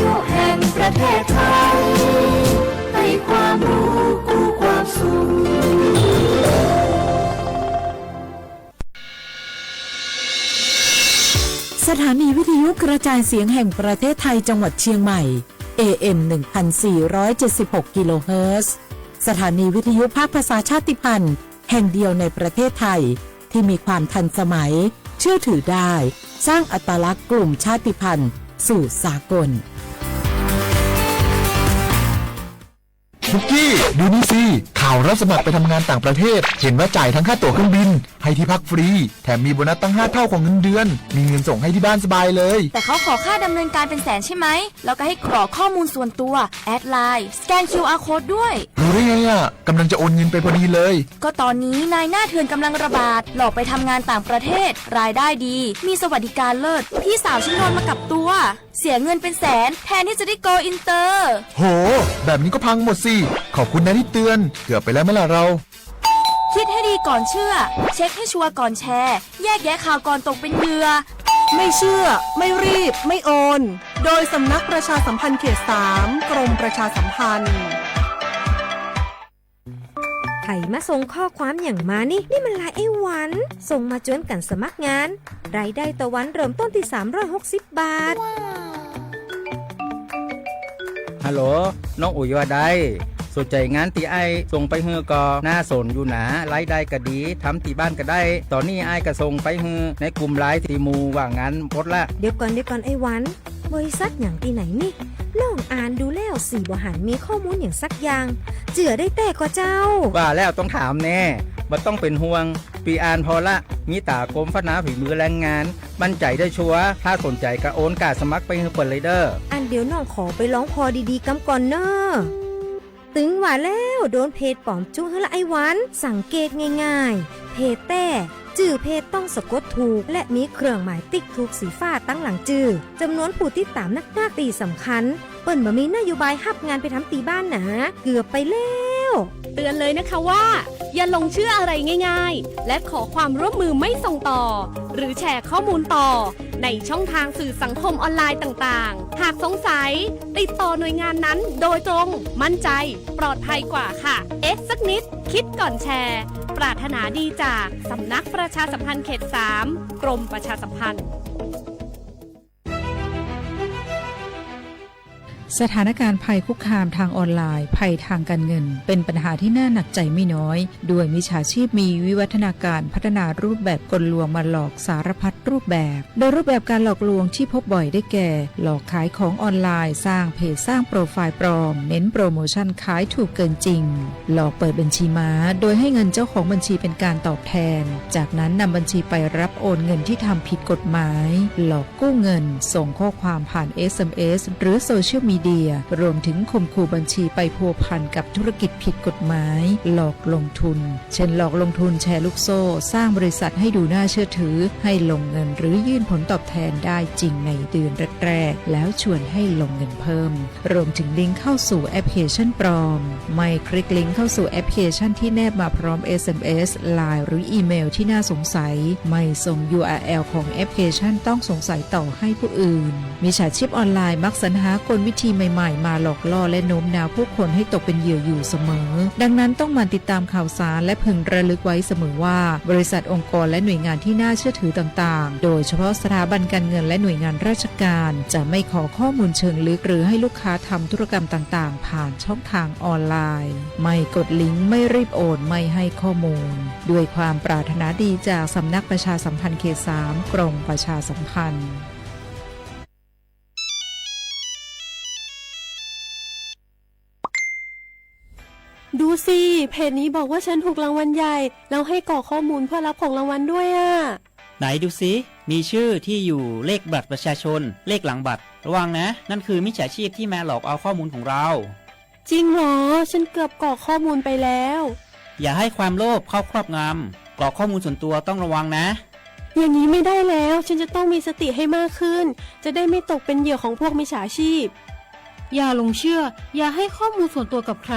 ยุแห่งประเทศไทยให้ความรู้กู้ความสุขสถานีวิทยุกระจายเสียงแห่งประเทศไทยจังหวัดเชียงใหม่ AM 1476 กิโลเฮิรตซ์สถานีวิทยุภาคภาษาชาติพันธุ์แห่งเดียวในประเทศไทยที่มีความทันสมัยเชื่อถือได้สร้างอัตลักษณ์กลุ่มชาติพันธุ์สู่สากลบุกกี้ดูนี่สิข่าวรับสมัครไปทำงานต่างประเทศเห็นว่าจ่ายทั้งค่าตั๋วเครื่องบินให้ที่พักฟรีแถมมีโบนัสตั้ง5 เท่าของเงินเดือนมีเงินส่งให้ที่บ้านสบายเลยแต่เขาขอค่าดำเนินการเป็นแสนใช่ไหมแล้วก็ให้กรอกข้อมูลส่วนตัวแอดไลน์สแกน QR Code ด้วยรู้ได้ไงอ่ะกำลังจะโอนเงินไปพอดีเลยก็ตอนนี้นายหน้าเถื่อนกำลังระบาดหลอกไปทำงานต่างประเทศรายได้ดีมีสวัสดิการเลิศพี่สาวฉันโดนมากับตัวเสียเงินเป็นแสนแทนที่จะได้โกอินเตอร์โหแบบนี้ก็พังหมดสิขอบคุณนะที่เตือนเกือบไปแล้วเมื่อไหร่เราคิดให้ดีก่อนเชื่อเช็คให้ชัวร์ก่อนแชร์แยกแยะข่าวก่อนตกเป็นเหยื่อไม่เชื่อไม่รีบไม่โอนโดยสำนักประชาสัมพันธ์เขต 3 กรมประชาสัมพันธ์ไถมาส่งข้อความอย่างมานี่มันลายไอ้หวันส่งมาจวนกันสมัครงานรายได้ต่อวันเริ่มต้นที่360 บาทฮัลโหลน้องอุ๋ยว่าได้สนใจงานตีไอส่งไปเฮือก็น่าสนอยู่หนารายได้ก็ดีทำที่บ้านก็ได้ตอนนี้ไอก็ส่งไปเฮือในกลุ่มไลน์ที่มูว่างานพดละเดี๋ยวก่อนไอ้หวันบริษัทอย่างที่ไหนนี่ลองอ่านดูแล้วสี่บ่หันมีข้อมูลอย่างสักอย่างเจือได้แต่ก็เจ้าว่าแล้วต้องถามแน่บ่ต้องเป็นห่วงปีอ่านพอละมีตากรมพัฒนาฝีมือแรงงานมั่นใจได้ชัวร์ถ้าสนใจก็โอนการสมัครไปเฮือเปิดเลยเด้ออันเดี๋ยวน้องขอไปร้องพอดีๆกำก่อนเนอะตึงว่าแล้วโดนเพจปลอมจุ้งให้ละไอ้หวันสังเกตง่ายๆเพจแต่จื่อเพจต้องสะกดถูกและมีเครื่องหมายติ๊กถูกสีฟ้าตั้งหลังจื่อจำนวนผู้ติดตามนักตีสำคัญเปิ้นบ่มีนโยบายฮับงานไปทำตีบ้านนะเกือบไปแล้วเตือนเลยนะคะว่าอย่าลงเชื่ออะไรง่ายๆและขอความร่วมมือไม่ส่งต่อหรือแชร์ข้อมูลต่อในช่องทางสื่อสังคมออนไลน์ต่างๆหากสงสัยติดต่อหน่วยงานนั้นโดยตรงมั่นใจปลอดภัยกว่าค่ะสักนิดคิดก่อนแชร์ปรารถนาดีจากสำนักประชาสัมพันธ์เขต 3 กรมประชาสัมพันธ์สถานการณ์ภัยคุกคามทางออนไลน์ภัยทางการเงินเป็นปัญหาที่น่าหนักใจไม่น้อยด้วยมิจฉาชีพมีวิวัฒนาการพัฒนารูปแบบกลลวงมาหลอกสารพัดรูปแบบโดยรูปแบบการหลอกลวงที่พบบ่อยได้แก่หลอกขายของออนไลน์สร้างเพจสร้างโปรไฟล์ปลอมเน้นโปรโมชั่นขายถูกเกินจริงหลอกเปิดบัญชีม้าโดยให้เงินเจ้าของบัญชีเป็นการตอบแทนจากนั้นนำบัญชีไปรับโอนเงินที่ทำผิดกฎหมายหลอกกู้เงินส่งข้อความผ่าน SMS หรือโซเชียลมีเดียรวมถึงข่มขู่บัญชีไปพัวพันกับธุรกิจผิดกฎหมายหลอกลงทุนเช่นหลอกลงทุนแชร์ลูกโซ่สร้างบริษัทให้ดูน่าเชื่อถือให้ลงเงินหรือยื่นผลตอบแทนได้จริงในเดือนแรกๆแล้วชวนให้ลงเงินเพิ่มรวมถึงลิงก์เข้าสู่แอปพลิเคชันปลอมไม่คลิกลิงก์เข้าสู่แอปพลิเคชันที่แนบมาพร้อม SMS ไลน์หรืออีเมลที่น่าสงสัยไม่ส่ง URL ของแอปพลิเคชันต้องสงสัยต่อให้ผู้อื่นมิจฉาชีพออนไลน์มักสรรหากลวิธีใหม่ๆมาหลอกล่อและโน้มน้าวผู้คนให้ตกเป็นเหยื่ออยู่เสมอดังนั้นต้องหมั่นติดตามข่าวสารและพึงระลึกไว้เสมอว่าบริษัทองค์กรและหน่วยงานที่น่าเชื่อถือต่างๆโดยเฉพาะสถาบันการเงินและหน่วยงานราชการจะไม่ขอข้อมูลเชิงลึกหรือให้ลูกค้าทำธุรกรรมต่างๆผ่านช่องทางออนไลน์ไม่กดลิงก์ไม่รีบโอนไม่ให้ข้อมูลด้วยความปรารถนาดีจากสำนักประชาสัมพันธ์เขต 3 กรมประชาสัมพันธ์ดูสิเพจนี้บอกว่าฉันถูกรางวัลใหญ่แล้วให้กรอกข้อมูลเพื่อรับของรางวัลด้วยอ่ะไหนดูสิมีชื่อที่อยู่เลขบัตรประชาชนเลขหลังบัตรระวังนะนั่นคือมิจฉาชีพที่มาหลอกเอาข้อมูลของเราจริงเหรอฉันเกือบกรอกข้อมูลไปแล้วอย่าให้ความโลภเข้าครอบงำกรอกข้อมูลส่วนตัวต้องระวังนะอย่างนี้ไม่ได้แล้วฉันจะต้องมีสติให้มากขึ้นจะได้ไม่ตกเป็นเหยื่อของพวกมิจฉาชีพอย่าหลงเชื่ออย่าให้ข้อมูลส่วนตัวกับใคร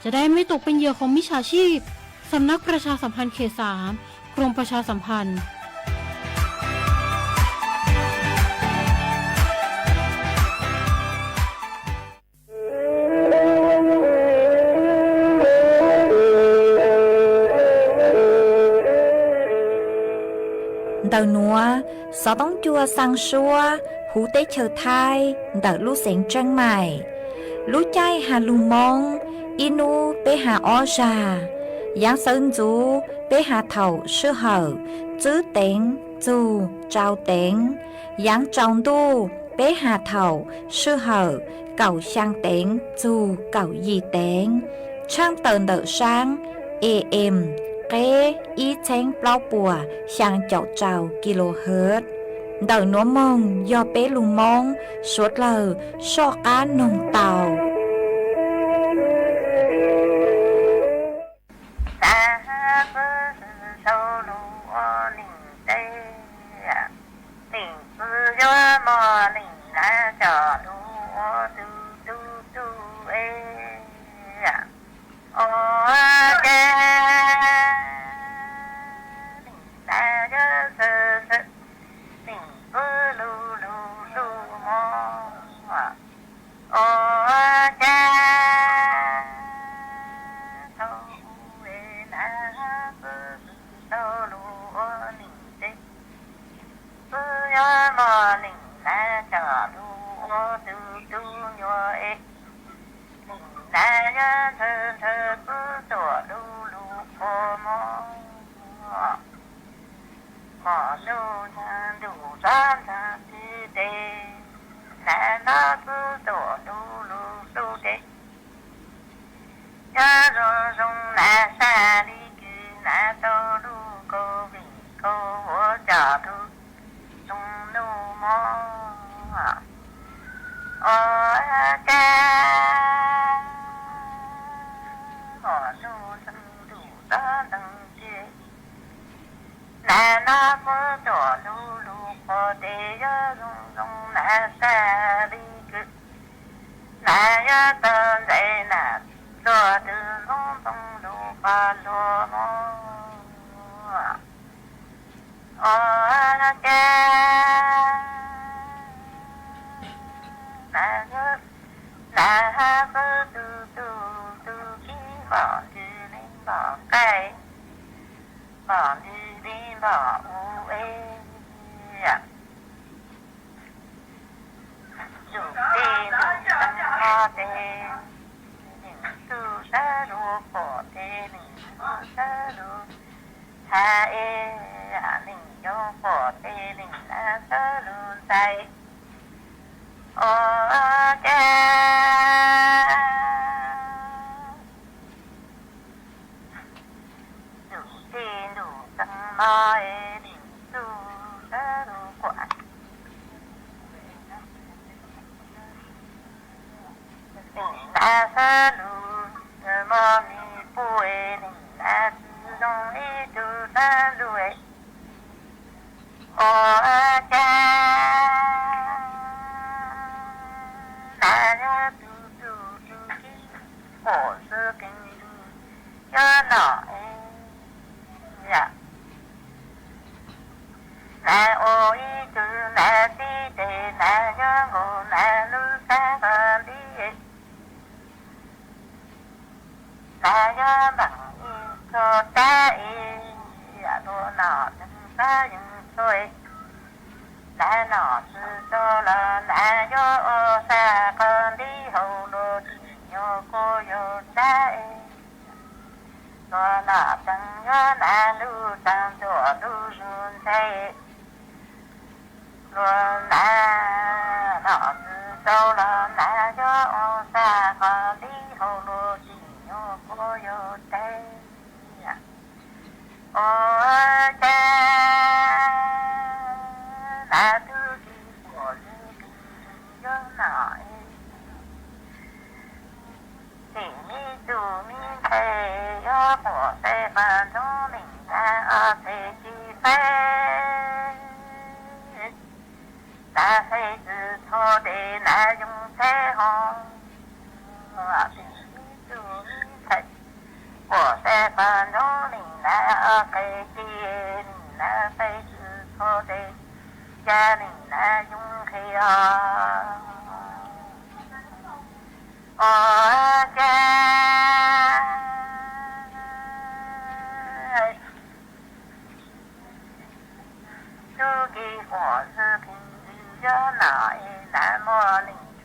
จะได้ไม่ตกเป็นเหยื่อของมิจฉาชีพสำนักประชาสัมพันธ์เขต 3 กรมประชาสัมพันธ์ đầu núa sáu tông chùa sang xua hú tế chờ thai đợt lũ sén trăng mày lũ chay hà lù mong inu bê hà o già giáng sơn chú bê hà thầu sư hở chữ tiếng chú trao tiếng giáng trong tu bê hà thầu sư hở cầu sang tiếng chú cầu gì tiếng trang tờn đợt sáng AM kế ý chén bao bùa sang chậu trào kHz đầu núa mong do bế lù mong suốt lờ so cá nồng tàu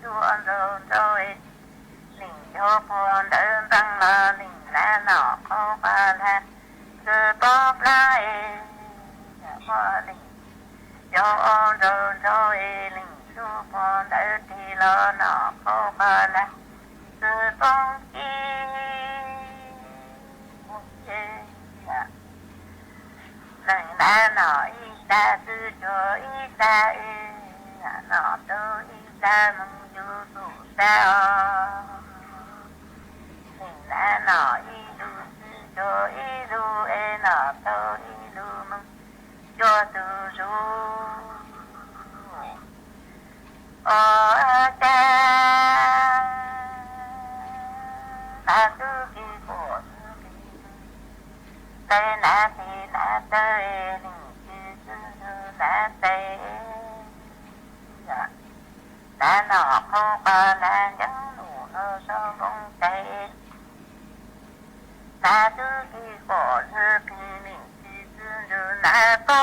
chuan rồi rồi linh cho buồn đơn tăng là linh là nọ có ba là cứ bóp lại mà linh cho rồi rồi linh cho buồn đơn thì là nọ có ba là cứ bóp này đã nói ta tư cho ý ta ý nó tư ý ta mong du tu ta mình đã nói ý du tư cho ý du ê nó tư ý du mong cho tư du cha ta tư kỳ của tây na thì na tây na tây đã nọ không ba la chẳng đủ nó sao không tây ta tư kỳ của thư kỳ mình kỳ tư tư na tôi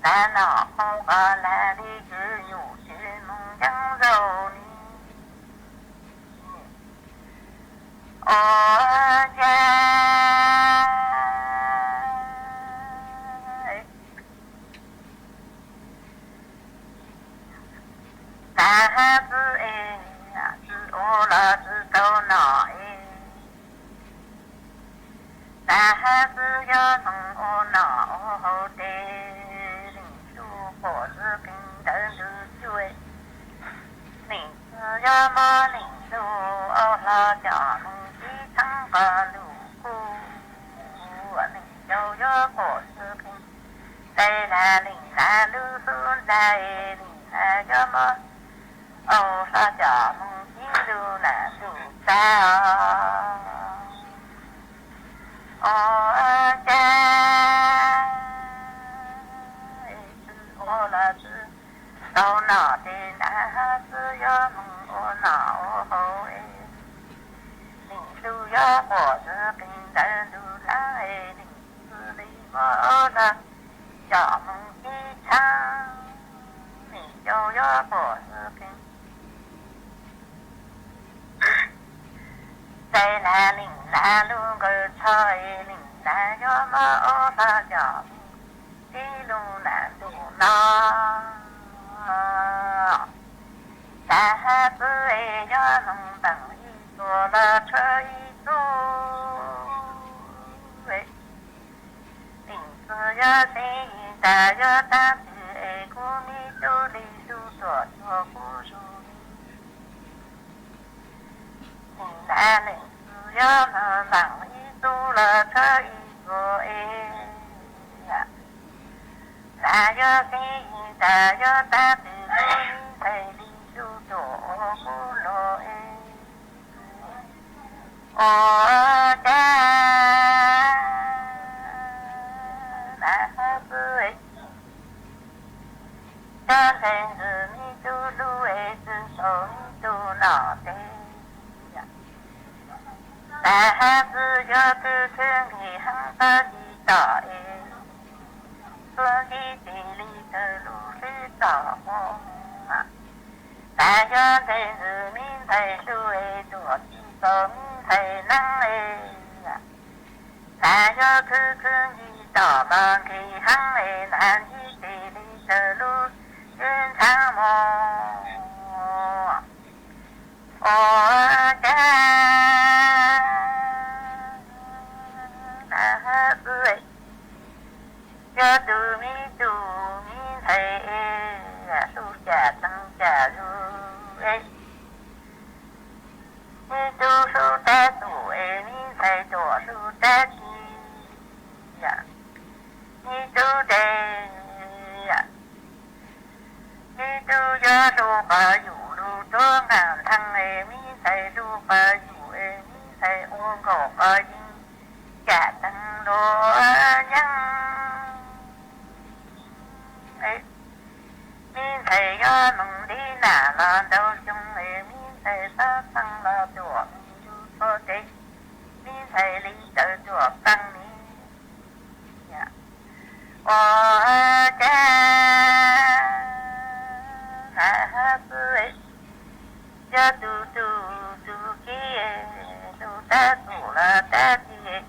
ta nọ không ba la đi cứ nhủ trên mong chẳng giàu ni cha ta tư ê tư ô là tư tâu nọ ê ta tư cho thằng ô nọ ô hô tê linh su cổ tư kinh đơn tư chuối linh tư cho mơ linh su ô là cho linh chí thắng và lũ cu linh châu cho cổ tư kinh đây là linh là lưu xuống đây linh là cho mơ ô sa chả mong chí lưu là đủ ta ô cha ô là tư đâu nọ thì đã tư do mong ô nọ ô hô ê linh lưu do của tư kinh đã lưu lá ê linh tư lý mơ là chả mong chí cha linh châu do của tư kinh đây là linh là luôn cơ trời linh là do mơ ô ta cho đi luôn là đủ nó ta tư ê do lòng bằng y của là trời tu linh tư do sĩ ta do ta tư ê của mi tu đi tu tuột cho của du ta linh tư do mà bằng y tu là trời của ê ta do sĩ ta do ta tư thầy đi tu tổ của lộ ê ô cha đã cười cho thầy người mi tu lu ê tư số tu nọ tê ta tư do tư thương thì hắn ta đi tỏ ê phương đi tì ly tư lu lý tỏ mô ta do thầy người mi thầy lu ê đùa đi tỏ mi thầy năng ê ta do thư thương đi tỏ bằng thì hắn ê nạn đi tì ly tư lu trên tháng mô ô cha đã ơi cho tu mi thầy tu trà tăng trà ru ê mi tu su ta tu ê mi thầy tu su ta chi mi tu đề mi tu cho su bà dụ lu tố ngàn thăng ê mi thầy tu bà dụ ê mi thầy ôn cổ bà dụ cả tăng đồ nhân ấy min thầy do mong đi nà là đâu chung ấy min thầy sa tăng là chùa du thô tế min thầy lý tự chùa tăng ni ô cha 哈子哎，呀嘟嘟嘟给哎，嘟哒嘟啦哒的哎，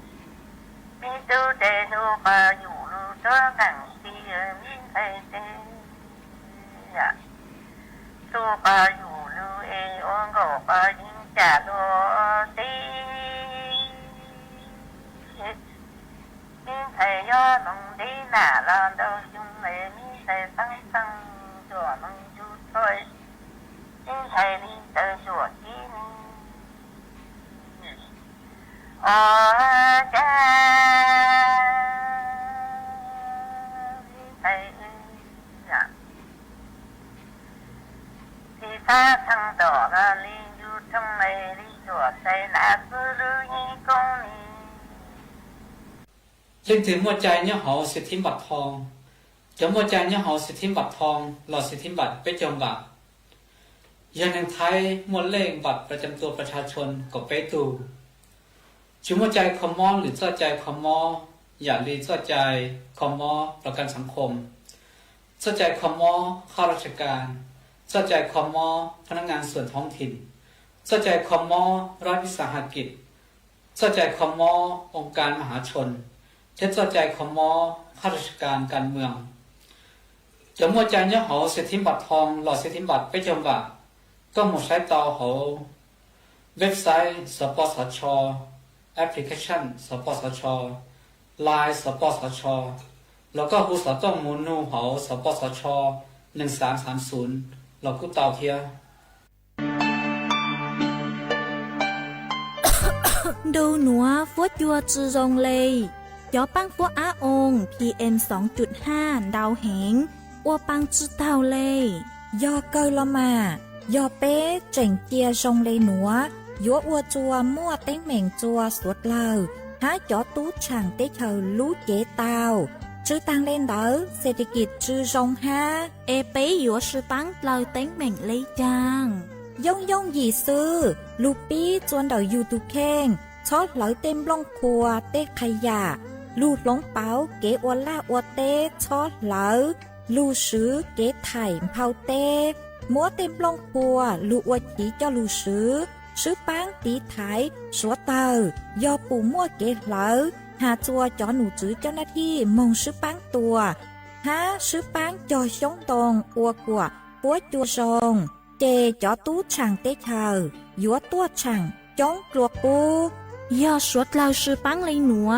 咪嘟得努把有路做干的哎，咪哎的呀，做把有路哎，我搞把人家落的。mình thầy do nông đi nà làm đâu chung lệ mình thầy tăng tăng chùa nông chú thôi mình thầy đi tới chùa chi cha mình thầy thì ta thằng đỏ là đi du trong này đi chùa thầy là cứ lưu nhi công niจึงถึงหัวใจเนี่ยหอสิทธิบัตรทองจำหัวใจเนี่ยหอสิทธิบัตรทองหลอดสิทธิบัตรไปจมบัตรยันในไทยมวลเลขบัตรประจำตัวประชาชนก็ไปตูจุดหัวใจคอมมอหรือจ้าใจคอมมออย่าลีจ้าใจคอมมอประกันสังคมจ้าใจคอมมอข้าราชการจ้าใจคอมมอพนักงานส่วนท้องถิ่นจ้าใจคอมมอรัฐวิสาหกิจจ้าใจคอมมอองค์การมหาชนเท็จใจของมอข้าราชการการเมืองจะมัวใจเนี่ยเขาเศรษฐิบัตรทองหลอดเศรษฐิบัตรไปจมว่าก็หมดใช้ต่อเขาเว็บไซต์สปสช.แอปพลิเคชันสปสช.ไลน์สปสช.แล้วก็หูสอต้องมูนูเขาสปสช1330เราก็เตาเทียดูหนัวฟัวจัวจือจงเลยยอปังฟัวอาอง PM 2.5 ดาวเหงอัวปังจือเต่าเลยยอเกลละมายอเป้เจ๋งเจียจงเลยหนัวยัวอัวจัวมั่วเต้งเหม่งจัวสวดเลอหาจอตู้ช่างเต้เธอรู้เจเตาชื่อตังเล่นเดอเศรษฐกิจจือจงฮาเอเป้ยัวชื่อปังเลอเต้งเหม่งเลยจางย่องย่องหยีซื้อลูปี้จวนเดอยูทูเข่งชอดไหลเต็มล่องครัวเต้ขยะลูดหลงเป๋าเก๋อวล่าอวเต้ชอดไหลลูซื้อเก๋ไถ่เผาเต้มัวเต็มล่องครัวลูอวจีเจ้าลูซื้อปังตีไถ่สัวเตอยอปูมั่วเก๋ไหลหาจัวจอหนูจื้อเจ้าหน้าที่มองซื้อปังตัวหาซื้อปังจอยชงตรงอัวกัวปัวจัวซงเจจอตู้ช่างเต้เธอยัวตัวช่างจ้องกลัวปูยอสวดเราซื้อปังเลยหนัว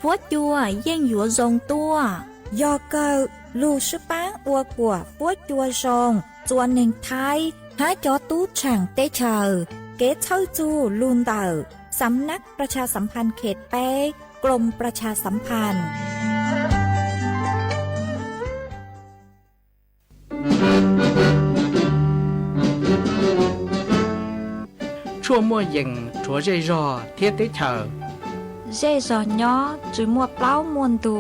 ฟัวจัวเย่งหยัวจงตัวยอเกอลูซื้อปังอัวกัวฟัวจัวซงจวนหนึ่งไทยหาจอตู้ช่างเต้เธอเก๋เช่าจูลูนเตอสำนักประชาสัมพันธ์เขตเป้กรมประชาสัมพันธ์ชั่วมั่วเย่งชัวใจรอเทียเตเธอเจจอย้อจือมัวเปล่ามวนตู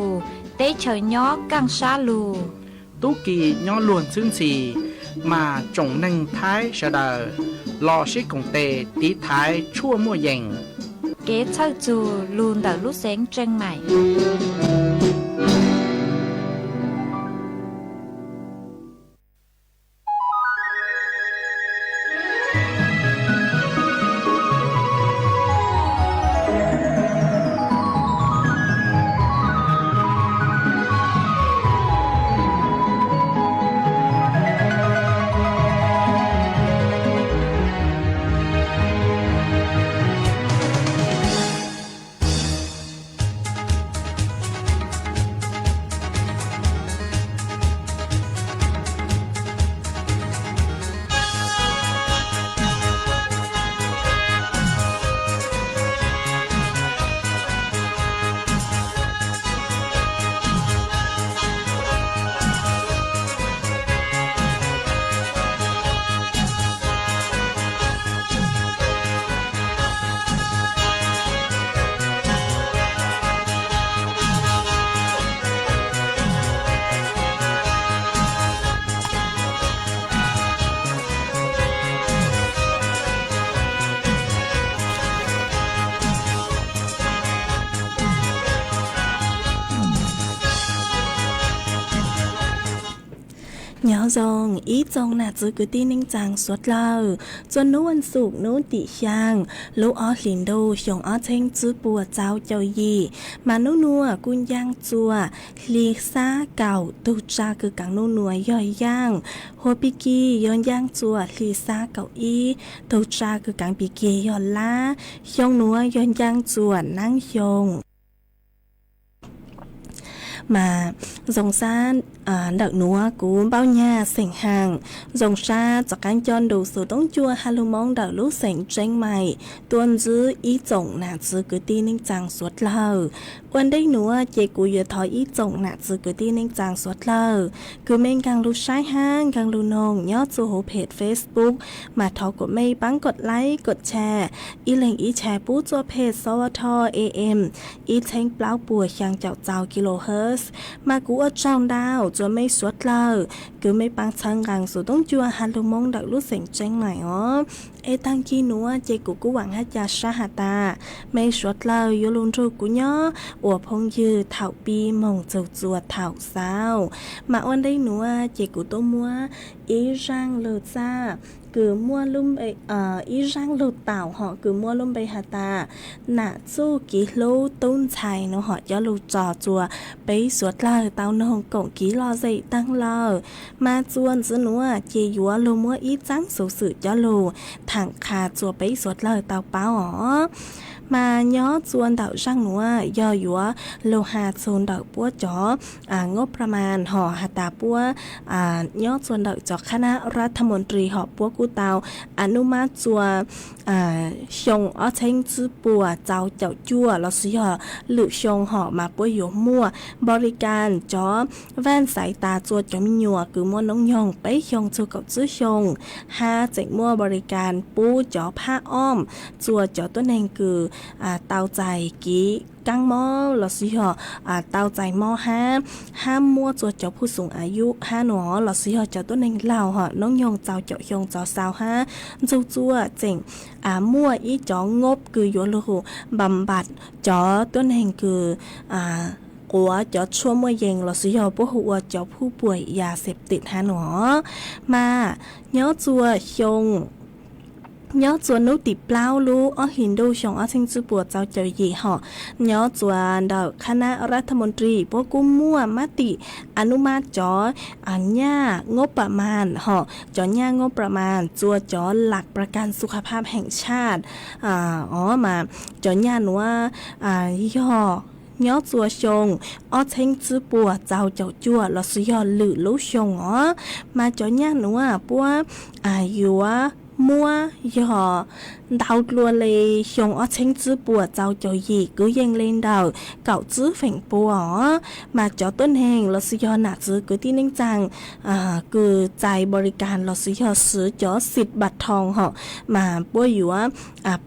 เต้เฉยย้อกังชาลูตู้กีย้อล้วนซึ่งสีมาจงหนึ่งท้ายเสดอรอชิกงเตตีท้ายชั่วมั่วเย่งเก๋เช่าจูลูนเดอลูเซ็งเจงใหม่ รงอีจงน่ะจือกุตี้นิ่งจังสวดเลาจนนู้วันสุกนู้ติช่างลูกอ้อหลินดูชงอ้อเชงจื้อปัวเจ้าเจ้ายีมานู้นัวกุนย่างจัวลีซาเก่าตูจาคือกังนู้นัวย่อยย่างโฮปิกีย้อนย่างจัวลีซาเก่าอีตูจาคือกังปิกีย้อนล้าชงนัวย้อนย่างจัวนั่งชงมาดงซานดักนัวกูเบ้าหญ้าเสียงห่างดงซาจากการจอนดูสู่ต้องจัวฮาลูมองดักลูกเสียงเจงใหม่ตัวจื้ออีจงหนาจื้อกุตีนิ่งจังสวดเลอวันได้หนัวเจกูยทอยอีจงหนาจื้อกุตีนิ่งจังสวดเลอคือเมงกังลูใช้ห้างกังลูนงยอดจูโหเพจ Facebook มาทอกดไม่ปังกดไลค์กดแชร์อีเหลงอีแชร์ปู้จัวเพจสวท AM อีเชงเปล่าปัวช่างเจ้าเจ้ากิโลเฮิรตซ์มากูเอาจ้องดาวจนไม่สวดเลยคือไม่ปังชังกังสู่ต้องจัวฮัลโลมงดักลูกเสียงเจงใหม่อ๋อตั้งกี้หนัวเจกูหวังให้จะชาหาตาไม่สวดเลยยูลุนรูกูย่ออวพงยืเถ่าปีมงเจ้าจัวเถ่าสาวมาวันได้หนัวเจกูตัวมัวอีร่างเลยจ้าคือมัวลุ่มไปอีร่างลูกเต่าเหาะคือมัวลุ่มไปหาตาหน้าสู้กี่ลูต้นชัยเนาะเหาะย่อลูกจอจัวไปสวดเลยเต่านงกงกี่รอใจตั้งรอมาจวนซะหนัวเจยัวลูมัวอีจังสูสื่อย่อลูทางคาจัวไปสวดเลยเต่าเป้าอ๋อมาย้อจวนเต่าช่างหนัวย่อยัวโลหะโซนเต่าปัวจ๋องบประมาณห่อหาตาปัวย้อจวนเต่าจอคณะรัฐมนตรีหอปัวกูเตาอนุมัติจัวชงอ้อเชงจื้อปัวเจ้าเจ้าจั่วเราสิหอหรือชงห่อมาปัวอยู่มั่วบริการจ๋อแว่นสายตาจัวจอมหยัวคือมั่วน้องยองไปชงจัวกับจื้อชง5เจ็งมั่วบริการปูจ๋อผ้าอ้อมจัวจ๋อตัวเองคือเตาใจกี้กังหม้อหลอสิหอเตาใจหม้อห้ามมั่วจัวเจ้าผู้สูงอายุหนอหลอสิหอเจ้าตัวเองเหล่าหอน้องยองเจ้าเจ้ายองเจ้าสาวจัวเจ๋งมั่วอีจ๋องบคือยัวลูบำบัดจ๋อตัวเองคือกัวจอชั่วเมื่อเย็นเราสิยอพวกหัวจอผู้ป่วยยาเสพติดหนอมาเนาะจัวชงย้อจวนนุติเปล่ารู้อ้อหินดูชงอ้อเชงจื้อปัวเจ้าเจ้าหยี่ห่อย้อจวนดาวคณะรัฐมนตรีพวกกุ้มมั่วมติอนุมัติจออัญญางบประมาณห่อจอย่างบประมาณจัวจอหลักประกันสุขภาพแห่งชาติมาจอย่าหนัวย่อย้อจัวชงอ้อเชงจื้อปัวเจ้าเจ้าจั่วเราสิยอหรือรู้ชงมาจอย่าหนัวปัวยัวมัวยอดาวลัวเลยชงอ้อเชงจื้อปัวเจ้าเจ้าหยี่กูยังเล่นดาวเก่าจื้อแฝงปัวมาจอต้นแหงเราสิยอหนาจื้อกูที่นิ่งจังคือใจบริการเราสิยอซื้อจอสิทธิ์บัตรทองเหาะมาปัวอยู่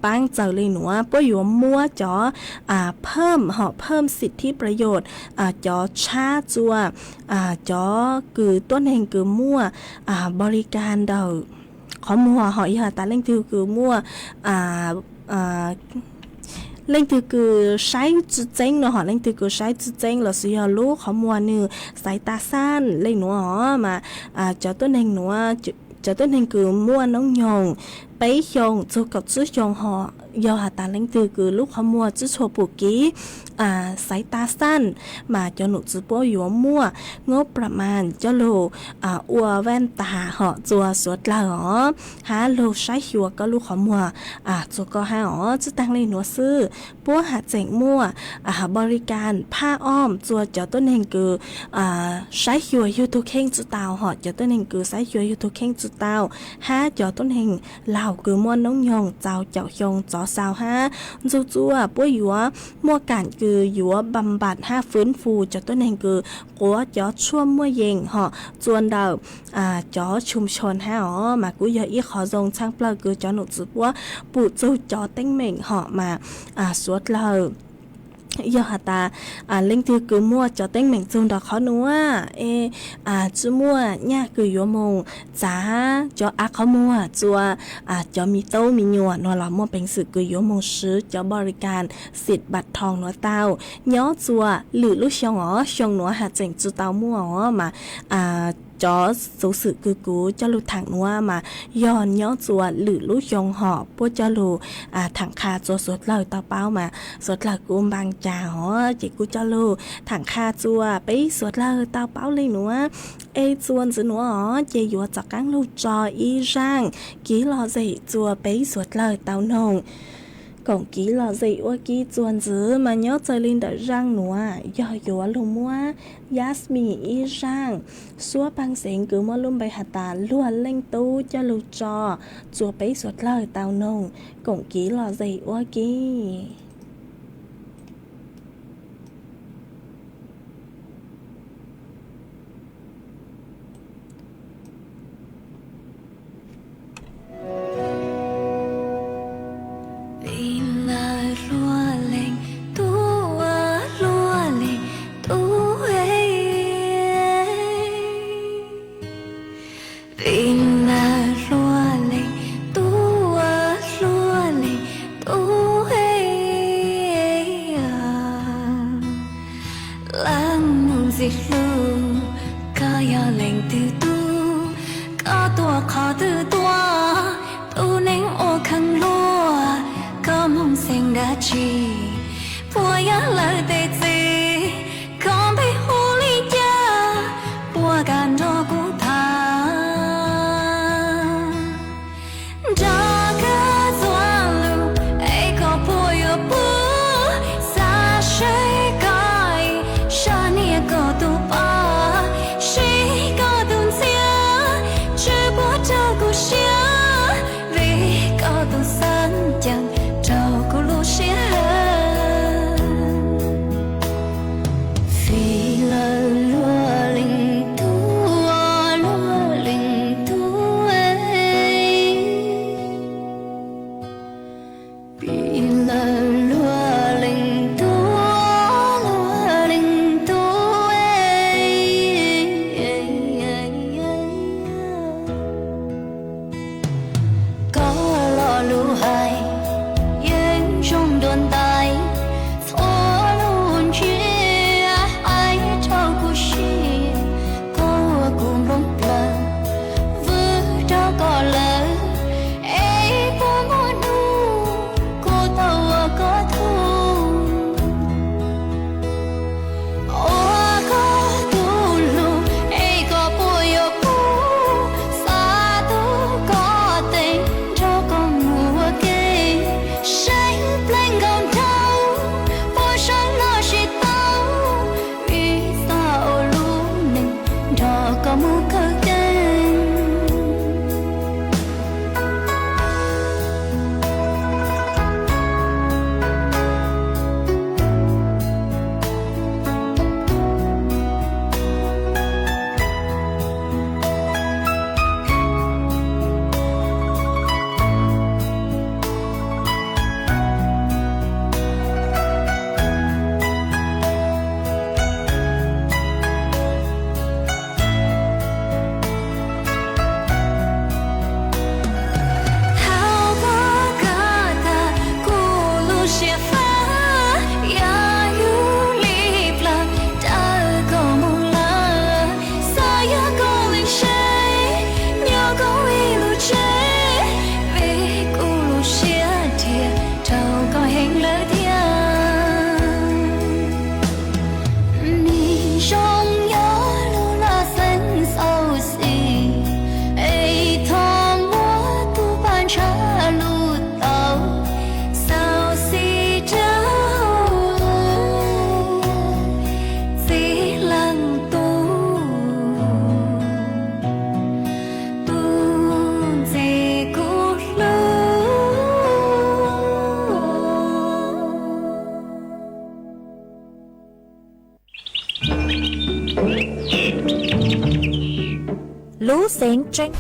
ปังเจ้าเลยหนัวปัวอยู่มัวจอเพิ่มเหาะเพิ่มสิทธิประโยชน์จอชาจัวจอคือต้นแหงคือมั่วบริการดาวขอมัวหอยหาตาเล่งคือมั่วเล่งคือใช้จืดเจ้งเนาะเล่งคือใช้จืดเจ้งเราสิยอลูกขอมัวนึสายตาสั้นเล่งหนัวมาจอต้นแหงหนัวจอต้นแหงคือมั่วน้องยองไปชงจูกับจื้อชงหอยอหาตาเล่งคือลูกขอมัวจื้อโชปุกี้สายตาสั้นมาจหนุจื้อปัวอยู่มั่วงบประมาณเจ้าโลอัวแว่นตาเหาะจัวสวดละหาโลใช้หัวก็ลูกขอมัวจัวก็หาจะตั้งในหนัวซื้อปัวหาเจ๋งมั่วบริการผ้าอ้อมจัวเจ้าต้นเองคือใช้หัวยูทูเข่งจุดเตาเหาะเจ้าต้นเองคือใช้หัวยูทูเข่งจุดเตาหาเจ้าต้นเองเหล่าคือม้วนน้องยองเจ้าเจ้ายองจอสาวจัวปัวอยู่มั่วกันคืออยู่บำบัดฟื้นฟูเจ้าต้นเองคือกัวจอช่วมั่วเย็งเหาะจวนดาวจอชุมชนมากูยออีขอทรงช่างเปล่าคือจอหนุจื้อปัวปู่จูจอเต้งเหม่งเหาะมาสวดเรายอหาตาเล่งคือมั่วจอเต้งเหม่งจุงดอกเขาหนัวจื้อมั่วเนี่ยคือยัวมงจ้าจอเขามั่วจัวจอมีโต้มีหยวดนอหลอมั่วเป็นสื่อคือยัวมงซื้อจอบริการสิทธิ์บัตรทองหนัวเต้าย้อจัวหรือลูกชงชงหนัวหาเจ๋งจูเต้ามั่วมา จอสูสึกูกูจะลูถังนัวมาย้อนย้อจวนหรือลูยงหอบพวกจะลูถังคาจวสดเลยต่อเป้ามาสดเลยกูบางจ่าหอจิกูจะลูถังคาจัวไปสดเลยต่อเป้าเลยนัวเอจวนจะนัวอ๋อเจยัวจากกังลูจออีร่างกี่รอใจจัวไปสดเลยเต้านงcổng ký lò dị qua ký chuồn dứ mà nhớ chơi linh đợi răng núa do dùa lùm mua Yasmin y răng xua băng xịn cứ mơ lùm bày hạt tà lùa lên tu cho lù trò chùa bấy suốt lời tàu nông cổng ký lò dị qua ký lũ xén tranh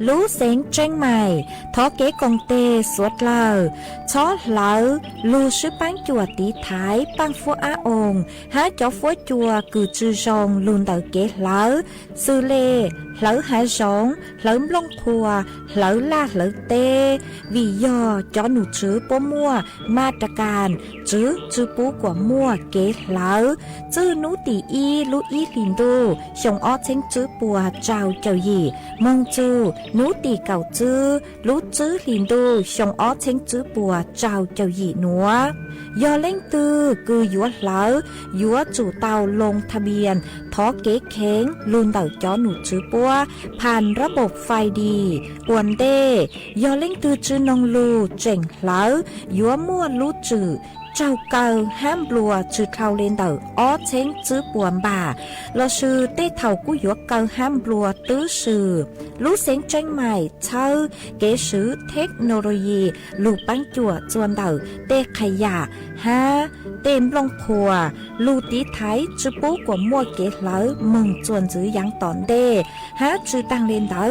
lú xén tranh mày thó kế công tê suốt lờ chó lỡ lú sư bán chùa tí thái băng phua á ồn há chó phua chùa cử chư rong luôn tờ kế lỡ sư lê lỡ há rong lỡ lông khua lỡ la lỡ tê vì do chó nụ chứ bố mua ma trà càn chứ bố của mua kế lỡ chứ nụ tỷ y lú y lìn đu xong ó chênh chứ bùa trao chào gì mong chư nú tỷ cầu chư lú chư lìn đu xong ó chênh chứ bùa trao chào gì nữa do lên tư cứ dúa lỡ dúa chủ tàu lงทะเบียนท้อเก๊เค้งลุนเต่าจ้อหนูจื้อปัวผ่านระบบไฟดีอวนเด้ยอเล่งตือจื้อนงลูเจ๋งเหลายัวมั่วลูจื้อเจ้าเก่าห้ามบัวจื้อเท่าเลนเต่าอ้อเช้งจื้อปวนบ่าเราชื่อเต้เท่ากู้ยัวเก่าห้ามบัวตื้อชื่อลูเสียงใจใหม่เช่าเก๋ซื้อเทคโนโลยีลูกปังจั่วจวนเต่าเต้ขยะฮะเต็มลงพัวลูตีไทยจื้อปูกว่ามั่วเก๋เหลามึงจวนจื้อยังตอนเด้ฮะจื้อตังเลนเต่า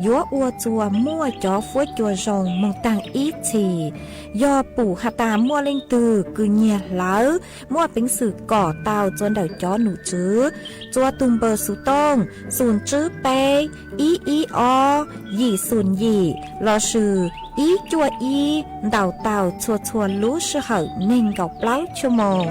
ยัวอัวจัวมั่วจ่อฟัวจัวรองมึงตังอีทียอปู่หาตามั่วเล่งตือคือเงียเหลามั่วเป็นสื่อก่อเตาจวนเดาจ้อหนูจื้อจัวตุงเบอร์สุต้องศูนย์จื้อเปอีอยี่ศูนย์ยี่รอชื่ออีจัวอีเดาเตาชัวรู้ชื่อเหาเน่งเก่าเปล่าชั่วโมง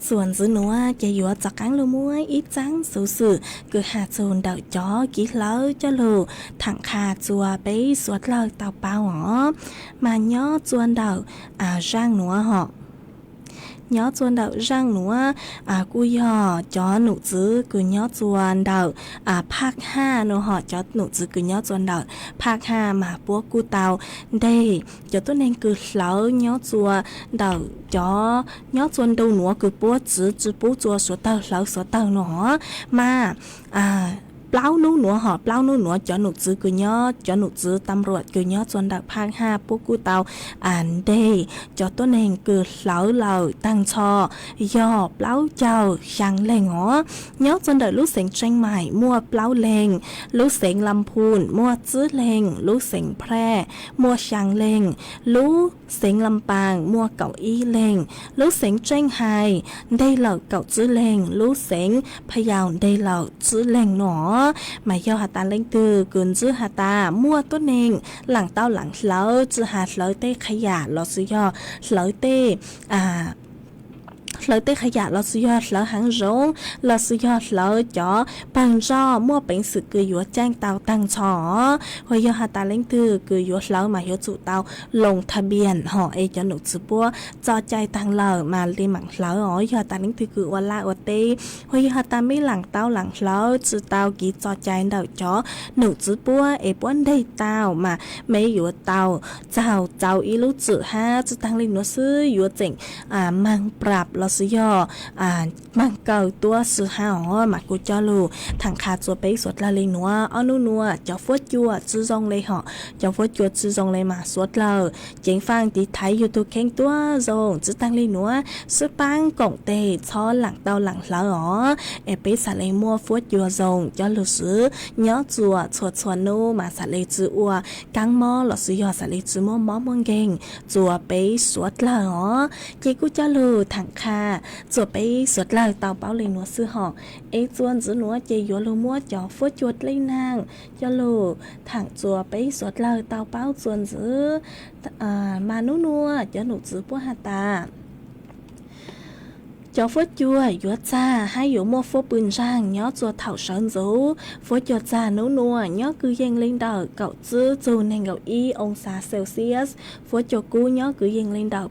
ส่วนซื้อหนัวจะอยู่จากกังลูมวยอีจังสื่อคือหาโซนดาวจอกี่เล้าจะลูถังคาจัวไปสวดเล่าเต่าเปล่าหอมาย่อจวนดาวร่างหนัวหอnhớ chuan đậu răng nữa cú yò chó nụ chữ cứ nhớ chuan đậu phác ha nó họ chó nụ chữ cứ nhớ chuan đậu phác ha mà bố cú tàu đây cho tôi nên cứ lão nhớ chua đậu chó nhớ chuan đâu nữa cứ bố chữ bố chua số tàu nó màเปล่านู้นหัวหอเปล่านู้นหัวจอหนุซื้อกุญยอจอหนุซื้อตำรวจกุญยอจวนดักภาค5ปุ๊กกูเตาเดจอตัวเองคือเหล่าตั้งชอยอเปล่าเจ้าช่างเล่งหัวยอจวนดักลูกเสียงเชียงใหม่มั่วเปล่าเล่งลูกเสียงลำพูนมั่วจื้อเล่งลูกเสียงแพร่มั่วช่างเล่งลูกเสียงลำปางมั่วเก่าอี้เล่งลูกเสียงเชียงไฮ้ได้เหล่าเก่าจื้อเล่งลูกเสียงพะเยาได้เหล่าจื้อเล่งหนอหมายยอหาตาเล่งตือกุนจื้อหาตามั่วตัวเองหลังเต้าหลังเล้าจื้อหาเล้าเต้ขยะลอซื้อยอเล้าเต้lỡ tới khai giả lỡ sử dụng lỡ hàng rong lỡ sử dụng lỡ cho bằng do mua bánh sự cười dúa trang tàu tăng chó hồi giờ hà ta lên từ cười dúa lỡ mà hiểu chủ tàu lồng thà biển họ ấy cho nụ chữ búa cho chạy tăng lỡ mà đi mảng lỡ ở giờ ta lên từ cười la ở tê hồi giờ hà ta mới lẳng tàu lẳng lỡ chữ tàu ký cho chạy đầu chó nụ chữ búa ấy bốn đây tàu mà mấy dúa tàu chào ý lúc chữ ha chữ tăng lên nó sư dúa chỉnh mang bạpเราซื้อยอมังเก่าตัวซื้อหามากูจอลูถังคาจัวไปสวดละเลยนัวอ้อนัวจะฟดจัวจื้อจงเลยเหาะจะฟดจัวจื้อจงเลยมาสวดเราเจียงฟังตีไทยอยู่ตัวเข่งตัวจงจื้อตั้งเลยนัวซื้อปังกงเตะช้อหลังเตาหลังเหลาเอไปสาเลยมัวฟดจัวจงจะลูซื้อย้อจัวชวนโนมาสาเลยจื้ออัวกังมอเราซื้อยอสาเลยจื้อมัวมอมงเก่งจัวไปสวดละเจีกูจะลูถังคาจัวไปสวดเลยเตาเป้าเลยนัวซื้อหอกเอจวนจื้อนัวเจยัวลูมัวจ่อฟดจวดเลยนางจะลูถังจัวไปสวดเลยเตาเป้าจวนจื้อมานัวจะหนูจื้อปัวหาตา cho phốt chua yuột cha hai yếu mua phốt bươn rang nhó chua thảo sơn dấu phốt yuột cha nấu nua nhó cứ dành lên đầu cậu chứ dù nên gạo y ông xã Celsius phốt chua cú nhó cứ dành lên đầu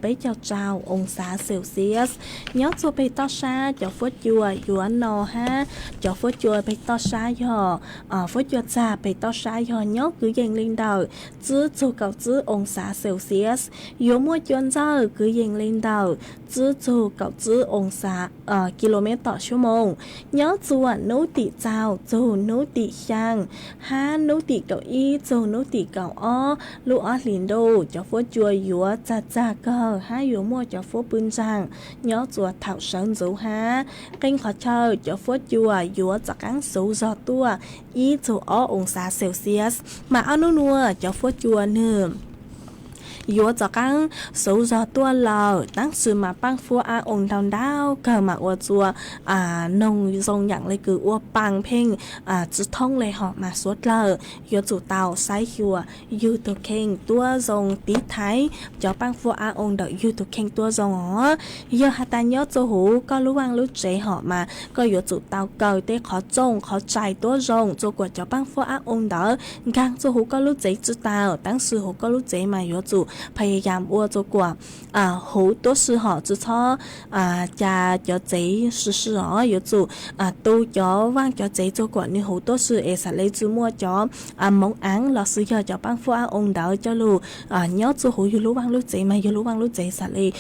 bấy cho trào ông xã Celsius nhó chua bấy to xa cho phốt chua yuột nò ha cho phốt chua bấy to xa dò phốt yuột cha bấy to xa dò nhó cứ dành lên đầu chứ dù cậu chứ ông xã Celsius yếu mua chuyên gia cứ dành lên đầu chứ dù cậu chứ ông xã km/h nhớ chùa nấu tỉ chào dù nấu tỉ sang ha nấu tỉ cậu y dù nấu tỉ cậu o lũ o liền đồ cho phố chùa yếu cha cơ ha yếu mua cho phố bươn ràng nhớ chùa thảo sơn dấu ha kênh khó chờ cho phố chùa yếu cho cắn số giò tua y dù o ông xã Celsius mà o nô nua cho phố chùa nữa yếu cho cắn số giò tua lờตั้งsự mà băng phua ông đào cờ mà ua chùa nông dòng nhận lấy cứ ua băng phênh chữ thông lấy họ mà suốt lờ yếu chủ tàu sai hùa yêu tu khen tua dòng tí thái cho băng phua ông đợi yêu tu khen tua dòng ó yếu hạt ta nhớ cho hú có lú ăn lú chế họ mà có yếu chủ tàu cờ tê khó trông khó chạy tua dòng cho của cho băng phua ông đỡ gang cho hú có lú chế chữ tàuตั้งsự hú có lú chế mà yếu chủ พยายามอ้วตัวกว่า好多时候只操家叫贼是哦有主都叫忘叫贼做过你好多时会实来做么叫蒙安老师叫帮扶ông đỡ cho lu nhớ做好有路忘路贼嘛有路忘路贼实来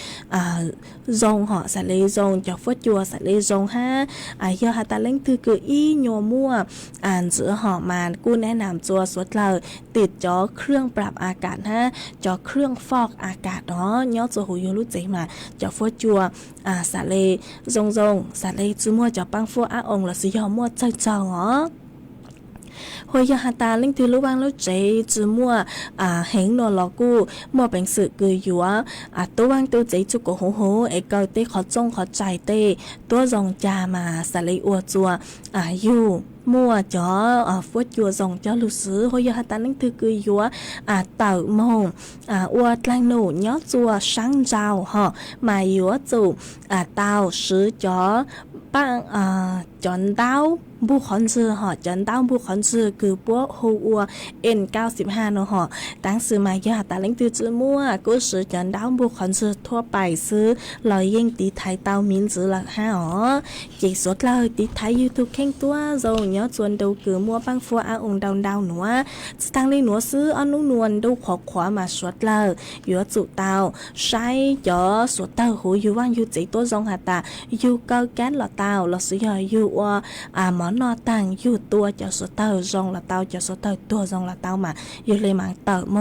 dùng họ实来dùng cho phốt chùa实来dùng ha giờ hạt ta lên từ cứ y nhô mua giữa họ màกูแนะนำตัวสุดเลยติดจอเครื่องปรับอากาศฮะจอเครื่องฟอกอากาศเนาะย้อนตัวหูยูรู้ใจมาจอฟัวจัวสาเลรงสาเลจูมัวจอปังฟัวองละสิยอมัวใจเจ้าเนาะhồi giờ hạt ta linh từ lúc ban lúc chế từ mua hẹn nọ lọ cu mua bánh sự cười dúa tôi ban tôi chế chụp cổ hố ấy coi tê khó trông khó chạy tê tôi dòng trà mà xả lấy ua chùa yêu mua cho phốt chùa dòng cho lưu sứ hồi giờ hạt ta linh từ cười dúa tàu mông ua lang nổ nhớ chùa sáng rào họ mà dúa chủ tàu sứ cho bạn chọn đau bu khẩn sư họ chọn đau bu khẩn sư cứ bố hô ua N95 nó họตั้งสื่อมาอย่าตาเล้งตือจื้อมั่วกูสื่อจันดาวบุคคลสื่อทั่วไปซื้อลอยยิ่งตีไทยเตามินจื้อหลักห้าอ๋อจีสดเลยตีไทยยูทูบแข่งตัวโจย้อนชวนดูคือมั่วปังฟัวองดาวหนัวตั้งเลยหนัวซื้ออันนุ่นวลดูขวามาสดเลยยัวจุเตาใช้จ่อสดเตาหูยูว่างยูจีตัวจงหาตายูเกาแก๊สหล่อเตาหล่อซื้อยูว่าหมอนอตังยูตัวจ่อสดเตาจงหล่อเตาจ่อสดเตาตัวจงหล่อเตามายูเลยมังเตาโม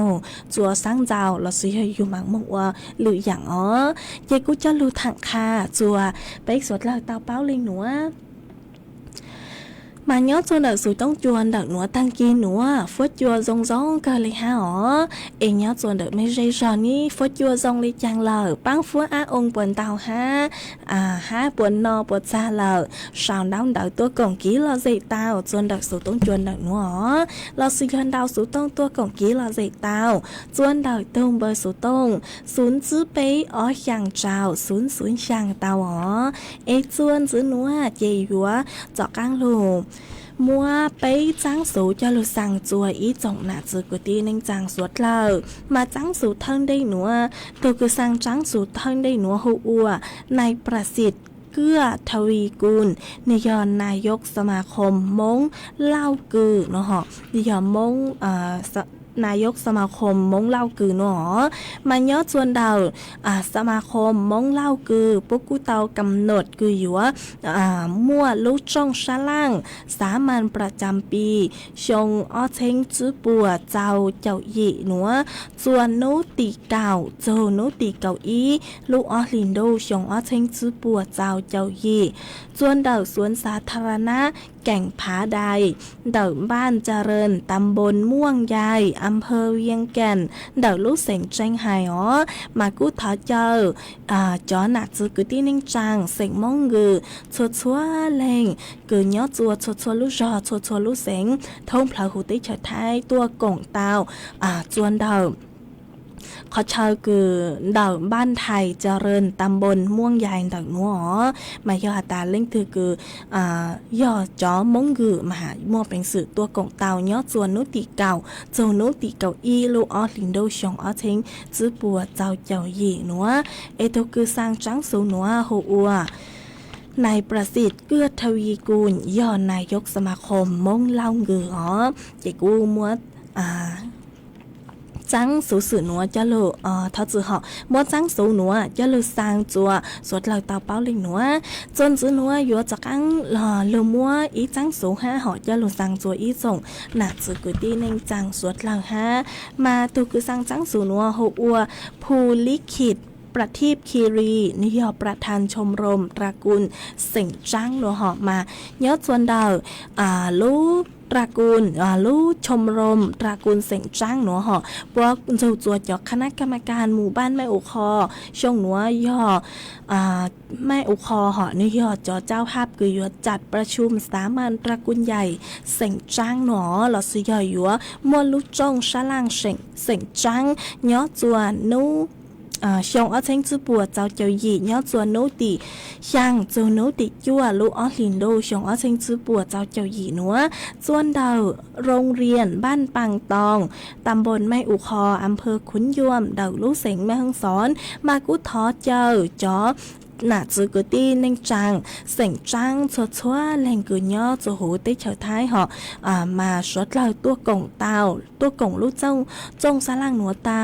จัวsáng giàu là sử dụng mạng mộng lựa dạng ó vậy cũng cho lưu thẳng kha chùa bây giờ là tao báo lên nữa mà nhớ cho đợt sự tông chuồn đợt nữa tăng kia nữa phốt chùa rong rong cơ lấy ha ó em nhớ cho đợt mấy giây rồi ní phốt chùa rong lấy chàng lờ băng phốt ông buồn tàu ha ha buồn no buồn xa lờ sao đau đợt tôi còn ký là dậy tao cho đợt sự tông chuồn đợt nữa là sự gần đau sự tông tôi còn ký là dậy tao cho đợt tông bơi sự tông xuống chữ bé ở hàng trào xuống hàng tàu ó em chuồn chữ nữa chị vua cho căng luôn mua bấy trắng số cho lưu sang chùa ý trọng nạ chữ của tiên nên trắng suốt lờ mà trắng số thân đây nữa tôi cứ sang trắng số thân đây nữa hô ua này prasit เกื้อทวีกุลนิยมนายกสมาคมมงเล่ากือเนาะฮะนิยมมงนายกสมาคมมงเล่ากือเนาะมันยอดส่วนดาวสมาคมมงเล่ากือปุ๊กกูเตากำหนดกืออยู่ว่ามั่วลุช่องชาล่างสามัญประจำปีชงอ้อเชงจื้อปัวเจ้าหยีหนัวส่วนโนติเก่าโจโนติเก่าอีลูกอ้อลินโดชงอ้อเชงจื้อปัวเจ้าหยีส่วนดาวสวนสาธารณะแก่งผาใดเดิมบ้านเจริญตำบลม่วงใหญ่อำเภอเวียงแก่นเดิมลูกเสงเจงไห่อ๋อมากู้ถอเจอจอหนักจื้อกุตี้นิ่งจังเสงมงกือชัวเลงกือย้อจัวชัวลูกจอชัวลูกเสงทงพลาหูติเฉยไทยตัวกงเตาจวนเดิม ขอเชิญคือดาวบ้านไทยเจริญตำบลม่วงใหญ่ดาวนัวมาย่อตาเล่งถือคือย่อจ้อมงกือมาหามั่วเป็นสื่อตัวกงเตาย่อจวนนุติเก่าโจนุติเก่าอีลูออลินโดชงออเทงจื้อปัวเจ้าเจ้าหยีนัวเอโตคือสร้างจังสูนัวโฮอัวนายประสิทธิ์เกื้อทวีกูลย่อนายกสมาคมมงเล่าเกือเจกูมัวจังสูสื่อนัวจะโลเขาจือเหาะมัวจังสูนัวจะโลสร้างจัวสวดเหล่าเตาเป้าลิงนัวจนจือนัวยัวจากอังโลมัวอีจังสูห้าเหาะจะโลสร้างจัวอีส่งหนักจือกุตีเน่งจังสวดเหล่าห้ามาตูคือสร้างจังสูนัวโฮอัวภูลิขิตประทีปคีรีนิยอประธานชมรมตระกูลเส่งจ้างหลัวหอมายอดส่วนดาวลูตระกูลลูชมรมตระกูลเส่งจ้างหนัวหอพวกจูจวดจอกคณะกรรมการหมู่บ้านแม่อุคอช่วงหนัวย่อแม่อุคอหอนิยอจอเจ้าภาพคือยอจัดประชุมสามัญตระกูลใหญ่เส่งจ้างหนอหลอดสิยอยัวมวลลูกจงชะล่างเส่งจ้างยอจวนนูชงở trên chữ bùa cháu cháu gì nhớ chùa nấu tỉ sang chùa nấu tỉ chua lũ ở liền đô chồng ở trên chữ bùa cháu cháu gì nữa chuan đầu โรงเรียนบ้านปังตองตำบลแม่อุคออำเภอขุนยวมดาวลูกเสงแม่ฮ่องสอนมากุท้อเจอจ๋อหน้าจือกุตีเน่งจังเสียงจังชัวชัวแรงกุย่อจูหูได้เฉยท้ายเหาะมาสวดเราตัวกงเตาตัวกงลูกเจ้าจงสล่างหนัวเตา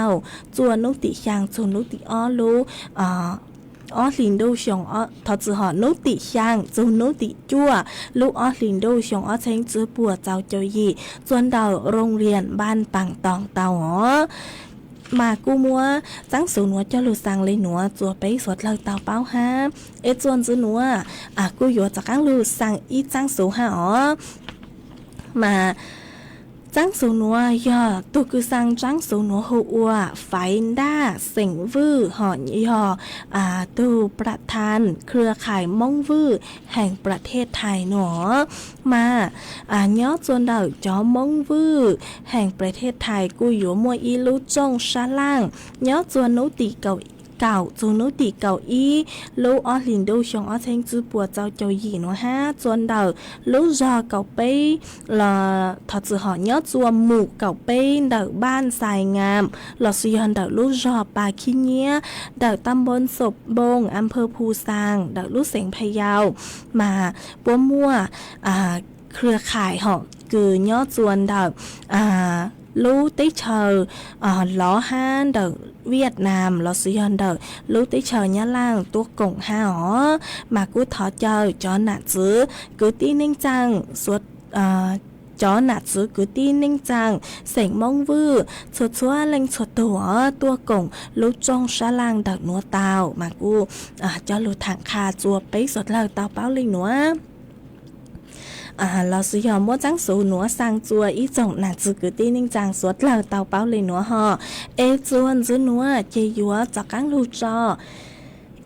จวนนุติยางจวนนุติอ้อลูอ้อลินดูชงอ้อทอจือหอนุติช่างจูนุติจั่วลูกอ้อลินดูชงอ้อเชงจือปัวเจ้าเจ้ายีจวนดาวโรงเรียนบ้านปังตองเตาหอมากูมัวจังสูนัวเจ้าลูสังเลยหนัวจัวไปสวดเราเตาเป้าฮะจวนจือหนัวกูอยู่จากกังลูสังอีจังสูฮะมาจังสูนัวยอตุกุสังจังสูนัวหัวไฟด้าเสียงวื้อหอนยอตูประธานเครือข่ายม่องวื้อแห่งประเทศไทยหนอมาย้อจวนดาวจอม่องวื้อแห่งประเทศไทยกูอยู่มัวอีลูจงชาล่างย้อจวนนุติเก่าจูนุติเก่าอีลูออลินดูชงออเทงจือปัวเจ้าเจ้าหยีนัวฮะจวนดาวลูจอเก่าเป้ละถอดจือหอยอจัวหมู่เก่าเป้ดาวบ้านทรายงามหลอดสุยอนดาวลูจอปาขี้เงี้ยดาวตำบลศพบงอำเภอภูซางดาวลูเสงพะเยามาปัวมั่วเครือข่ายหอกคือยอจวนดาวลูติเชอล้อห้านเดอเวียดนามล้อสุยอนเดอลูติเชอยะล่างตัวกงห้ามากูถอเจอจอหนาจื้อกูตีนิ่งจังสวดจอหนาจื้อกูตีนิ่งจังเสียงมองวื้อสวดชัวเล็งสวดตัวกงลูจงชะล่างเดอนัวเตามากูจอลูถังคาจัวไปสวดเล่าเตาเป้าลิงนัวเราซื้อยอมว่าจังสูหนัวสร้างจัวอีจงหนาจือกุตีนิ่งจังสวดเหล่าเตาเป้าเลยหนัวหอจวนจื้อหนัวเจยัวจากกังลูจอ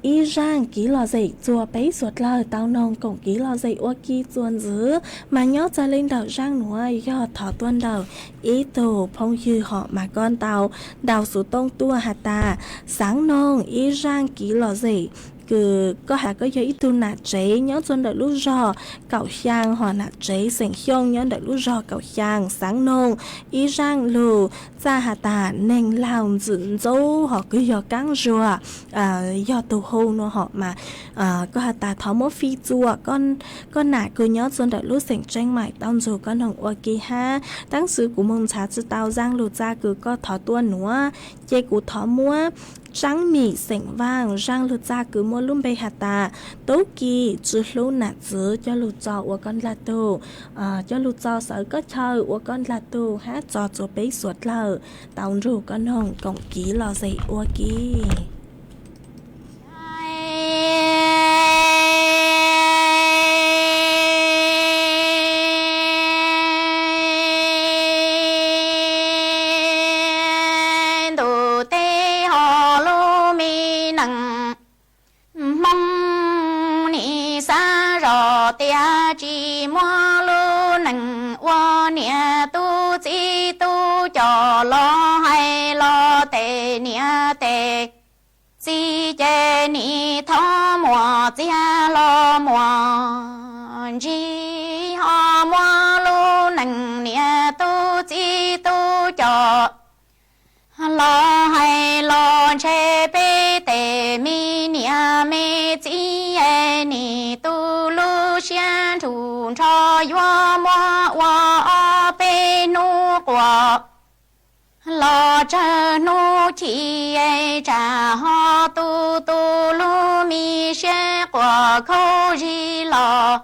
อีร่างกี่หล่อใจจัวไปสวดเหล่าเตานองกงกี่หล่อใจว่ากี่จวนจื้อมาย่อจะเล่นดาวร่างหนัวยอดถอต้นดาวอีโตพงยือหอมาก้อนเตาดาวสู่ต้องตัวหาตาสังนองอีร่างกี่หล่อใจคือก็หาก็有一度拿贼nhớ chân đợi lúc rò cậu sang họ nạt chế sành hiông nhớ đợi lúc rò cậu sang sáng nông ý rang lù ra hà tà nên làm dựng dấu họ cứ do căng rùa do tù hôn nó họ mà có hà tà thó mốt phi chùa con nạt cứ nhớ chân đợi lúc sành tranh mải tao dù con hồng ua kỳ ha tăng sứ của mông trá chứ tao giang lù ra cứ có thó tuôn nữa chê của thó mua trắng mì sành vang rang lù ra cứ mua luôn bê hà tà tố kỳ chứ lũ nạt giữ cho lù trò của con là tù cho lù trò sở có chờ của con là tù hát trò cho bế suốt lờ tao rủ con hồng cộng ký lò dậy ua ký chỉ mua lu nằng qua nia tu chỉ tu cho lo hay lo tệ nia tề chỉ chế ni thọ mùa chia lo mùa chỉ họ mùa lu nằng nia tu chỉ tu cho lo hay lo chế bê tề mi nia mê chỉ e ni tu lu xian thủ cho yo mùa wa bê nu quả lo cha nu chi ai cha ho tu tu lu mi xe quả khâu gì lo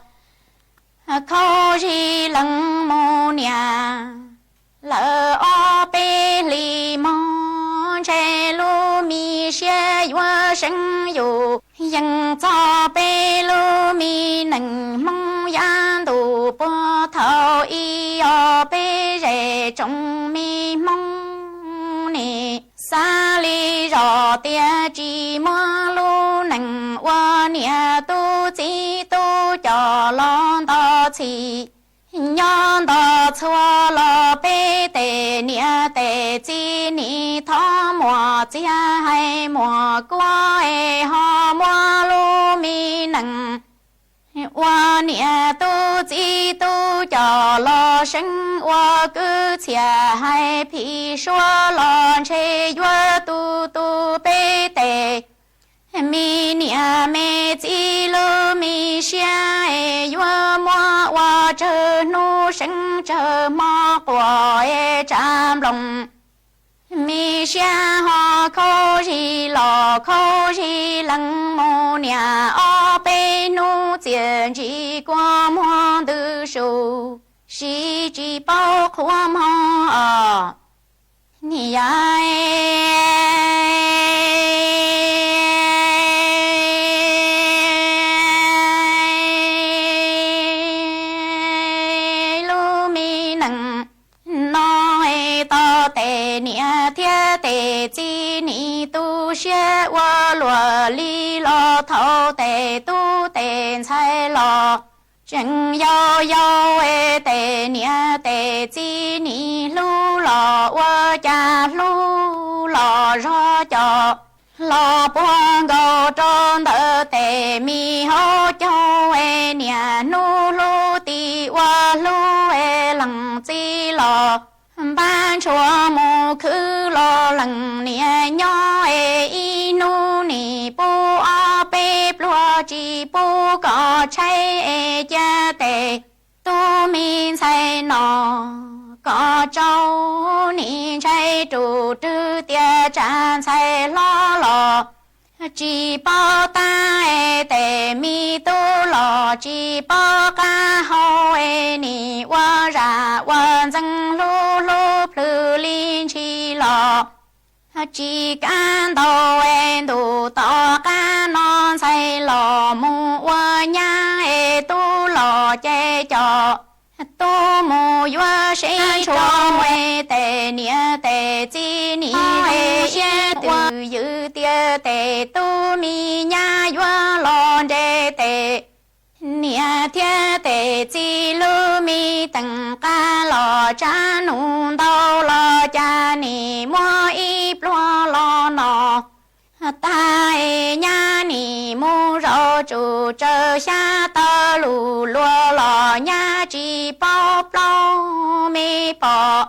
khâu gì lăng mô nhà lỡ o bê li mong che lu mi xe yo sinh yu yang cho bê lu mi nâng mong yan tu po thao y o bê rể trong mi mong sa li rò tia chi mơ lu nằng wa nia tu chi tu cho lon to chi nhon to chua lo bê tê nia tê chi ni tho mùa chia hay mùa qua e ho mùa lu mi nằng wa nia tu chi tu cho lo sinh wa cứ chia hai phi xua lo che yo tu tu bê tê mi nia mê chi lu mi xia e yo mo wa chơ nu sinh chơ mo qua e cham lòng mi xia ho khâu gì lăng mô nia o bê nu diện chỉ qua mo tư su xí chỉ bao khoam ho ni ai lu mi nằng nói to tề nia thiên tề chi ni tu xe wa lúa li lo thâu tề tu tề sai lo chân yo yo e tề nia tề chi ni lu lo wa cha lu lo ro cho lo buông go tròn đỡ tề mi ho cho e nia nu lu ti wa lu e lăng chi lo ban chúa mù khứ lo lăng nia nho e inu ni bu a bê plua chi bu có chay e cha tề tu min say nọ có châu ni chay trụ trư tia chan say lo lo chỉ bao ta e tề mi tu lo chỉ bao ca hậu e ni wa ra wa zang lu lu plu lin chi lo chỉ can đầu en tu to ca non say lo mu wa nha e tu lo che cho tu mu yo shi chuo e tề nia tề chi ni e ye tu yu tia tề tu mi nha yo lon de tề nia tia tề chi lu mi tầng ca lo cha nun đau lo cha ni mo y plua lo no ta e nha ni mu rau chu trơ xa tơ lù lúa lò nha chi bao bao mi bỏ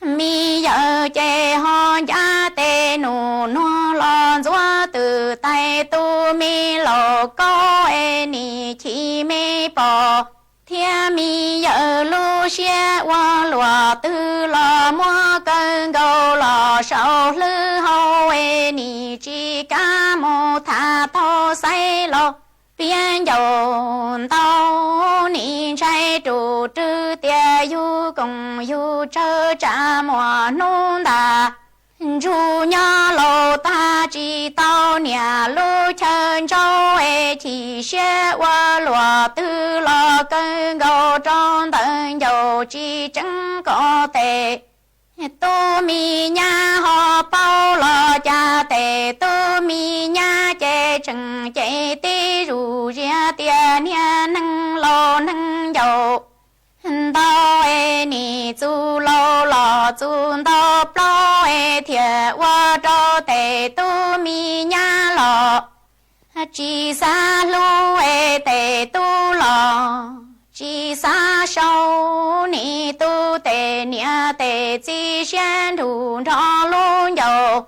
mi giờ chè ho ya tê nụ nó lon gió từ tay tu mi lò có e ni chi mi bỏ thiên mi giờ lu xe qua lúa từ lò mua cơn gầu lò sầu lư hậu e ni chi ca mô tha thô say lò biên dầu tao ni trai trụ trư tia yu cùng yu trơ trả mùa nôn đà ru nhớ lô ta chỉ tao nhà lu chân châu e chỉ xe qua lúa tư lo cơn gầu trong tận dầu chỉ chẳng có tệ tu mi nha ho bao lo cha tề tu mi nha che chừng che ti ru ria tia nia nâng lo nâng dầu tao e ni chu lo lo chun đô plô thiệt qua đô tề tu mi nha lọ chỉ xa lu tề tu lọ chỉ xa sâu ni tu tề nia tề chỉ xuyên thủ cho luôn dầu